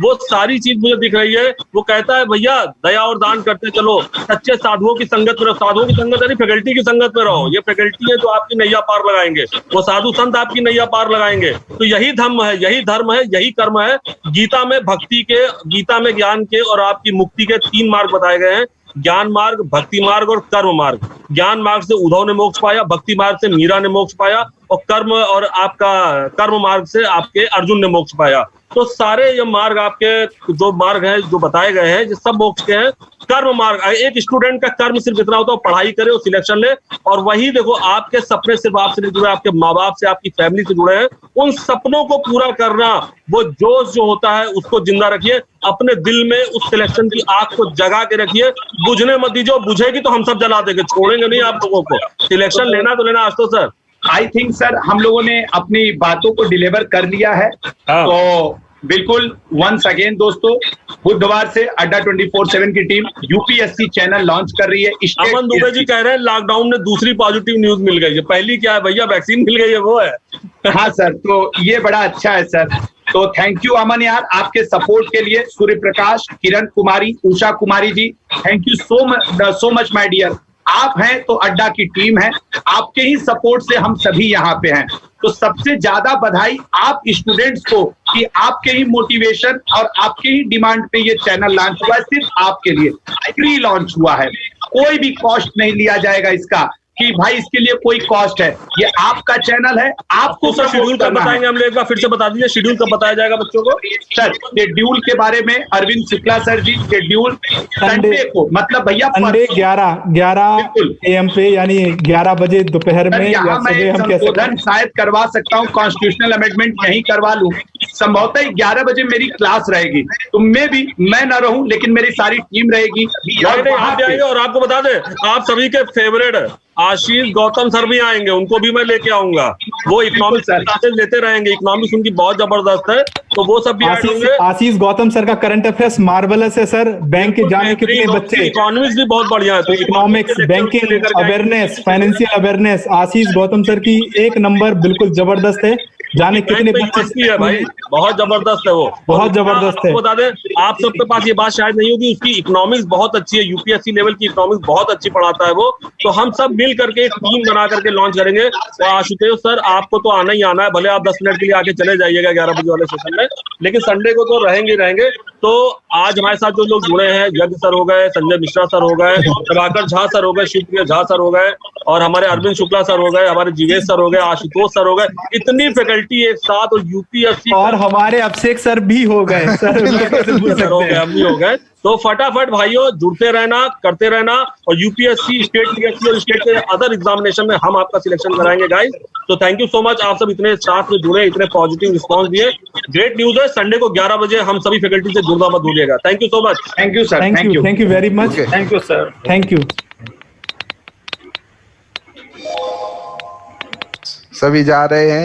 वो सारी चीज मुझे दिख रही है। वो कहता है भैया दया और दान करते चलो, सच्चे साधुओं की संगत में रहो। साधुओं की संगत यानी फैकल्टी की संगत में रहो। ये फैकल्टी है जो आपकी नैया पार लगाएंगे, वो साधु संत आपकी नैया पार लगाएंगे। तो यही धर्म है, यही धर्म है, यही कर्म है। गीता में भक्ति के, गीता में ज्ञान के और आपकी मुक्ति के 3 मार्ग बताए गए हैं, ज्ञान मार्ग, भक्ति मार्ग और कर्म मार्ग। ज्ञान मार्ग से उद्धव ने मोक्ष पाया, भक्ति मार्ग से मीरा ने मोक्ष पाया और कर्म मार्ग से आपके अर्जुन ने मोक्ष पाया। तो सारे ये मार्ग आपके जो मार्ग हैं जो बताए गए हैं, ये सब मोक्ष के हैं। कर्म मार्ग, एक स्टूडेंट का कर्म सिर्फ इतना होता है पढ़ाई करे, वो सिलेक्शन ले, और वही देखो आपके सपने सिर्फ आपसे नहीं जुड़े, आपके माँ बाप से, आपकी फैमिली से जुड़े हैं। उन सपनों को पूरा करना, वो जोश जो होता है उसको जिंदा रखिए, अपने दिल में उस सिलेक्शन की आग को जगा के रखिए, बुझने मत दीजिए। बुझेगी तो हम सब जला देंगे, छोड़ेंगे नहीं आप लोगों को। सिलेक्शन लेना तो लेना। Ashutosh sir, I think sir हम लोगों ने अपनी बातों को डिलीवर कर लिया है। तो बिल्कुल वंस अगेन दोस्तों, बुधवार से अड्डा 24/7 की टीम यूपीएससी चैनल लॉन्च कर रही है। अमन दुबे जी कह रहे हैं लॉकडाउन में दूसरी पॉजिटिव न्यूज मिल गई है। पहली क्या है भैया, वैक्सीन मिल गई है, वो है। हाँ सर, तो ये बड़ा अच्छा है सर। तो थैंक यू अमन यार, आपके सपोर्ट के लिए। Surya Prakash, Kiran Kumari, Usha Kumari ji, thank you so much my dear. आप हैं तो अड्डा की टीम है, आपके ही सपोर्ट से हम सभी यहाँ पे हैं। तो सबसे ज्यादा बधाई आप स्टूडेंट्स को कि आपके ही मोटिवेशन और आपके ही डिमांड पे ये चैनल लॉन्च हुआ है। सिर्फ आपके लिए फ्री लॉन्च हुआ है, कोई भी कॉस्ट नहीं लिया जाएगा इसका कि भाई इसके लिए कोई कॉस्ट है। ये आपका चैनल है, आपको सर शेड्यूल कब बताएंगे हम लोग, एक बार फिर से बता दीजिए शेड्यूल कब बताया जाएगा बच्चों को। सर शेड्यूल के बारे में अरविंद शुक्ला सर जी, शेड्यूल संडे को, मतलब भैया संडे 11 AM पे, यानी 11 बजे दोपहर में। यहाँ मैं संशोधन शायद करवा सकता हूँ, कॉन्स्टिट्यूशनल अमेंडमेंट यही करवा लूँ। संभवतः 11 बजे मेरी क्लास रहेगी, तो मैं ना रहूं लेकिन मेरी सारी टीम रहेगी। और आपको बता दें, आप सभी के फेवरेट आशीष गौतम सर भी आएंगे, उनको भी मैं लेके आऊंगा। वो इकोनॉमिक्स क्लासेस लेते रहेंगे, इकोनॉमिक्स उनकी बहुत जबरदस्त है, तो वो सब भी आएंगे। आशीष गौतम सर का करंट अफेयर्स मार्वलस है सर। बैंक के जाने कितने बच्चे, इकोनॉमिक्स भी बहुत बढ़िया है। तो economics, banking awareness, financial awareness, Ashish Gautam sir की 1 नंबर बिल्कुल जबरदस्त है। जाने कितने बच्चे है भाई, बहुत जबरदस्त है वो, बहुत जबरदस्त है। बता दें आप सबके पास ये बात शायद नहीं होगी, उसकी इकोनॉमिक्स बहुत अच्छी है, यूपीएससी लेवल की इकोनॉमिक्स बहुत अच्छी पढ़ाता है वो। तो हम सब मिल करके एक टीम बना करके लॉन्च करेंगे। तो आशुतोष सर आपको तो आना ही आना है, भले आप 10 मिनट के लिए आके चले जाइएगा 11 बजे वाले सेशन में, लेकिन संडे को तो रहेंगे। तो आज हमारे साथ जो लोग जुड़े हैं, यज्ञ सर हो गए, संजय मिश्रा सर हो गए, प्रभाकर झा सर हो गए, शिवप्रिया झा सर हो गए, और हमारे अरविंद शुक्ला सर हो गए, हमारे जीवेश सर हो गए, आशुतोष सर हो गए, इतनी फैकल्टी एक साथ, और यूपीएससी और हमारे अभिषेक सर भी हो गए सर हम भी हो गए। तो फटाफट भाइयों जुड़ते रहना, करते रहना, और यूपीएससी, स्टेट पीएससी और स्टेट के अदर एग्जामिनेशन में हम आपका सिलेक्शन कराएंगे गाइस। तो थैंक यू सो मच, आप सब इतने साथ में जुड़े, इतने पॉजिटिव रिस्पांस दिए। ग्रेट न्यूज है, संडे को 11 बजे हम सभी फैकल्टी से जुड़ना मत भूलिएगा। Thank you so much. Thank you sir, thank you very much, thank you sir, thank you. सभी जा रहे हैं।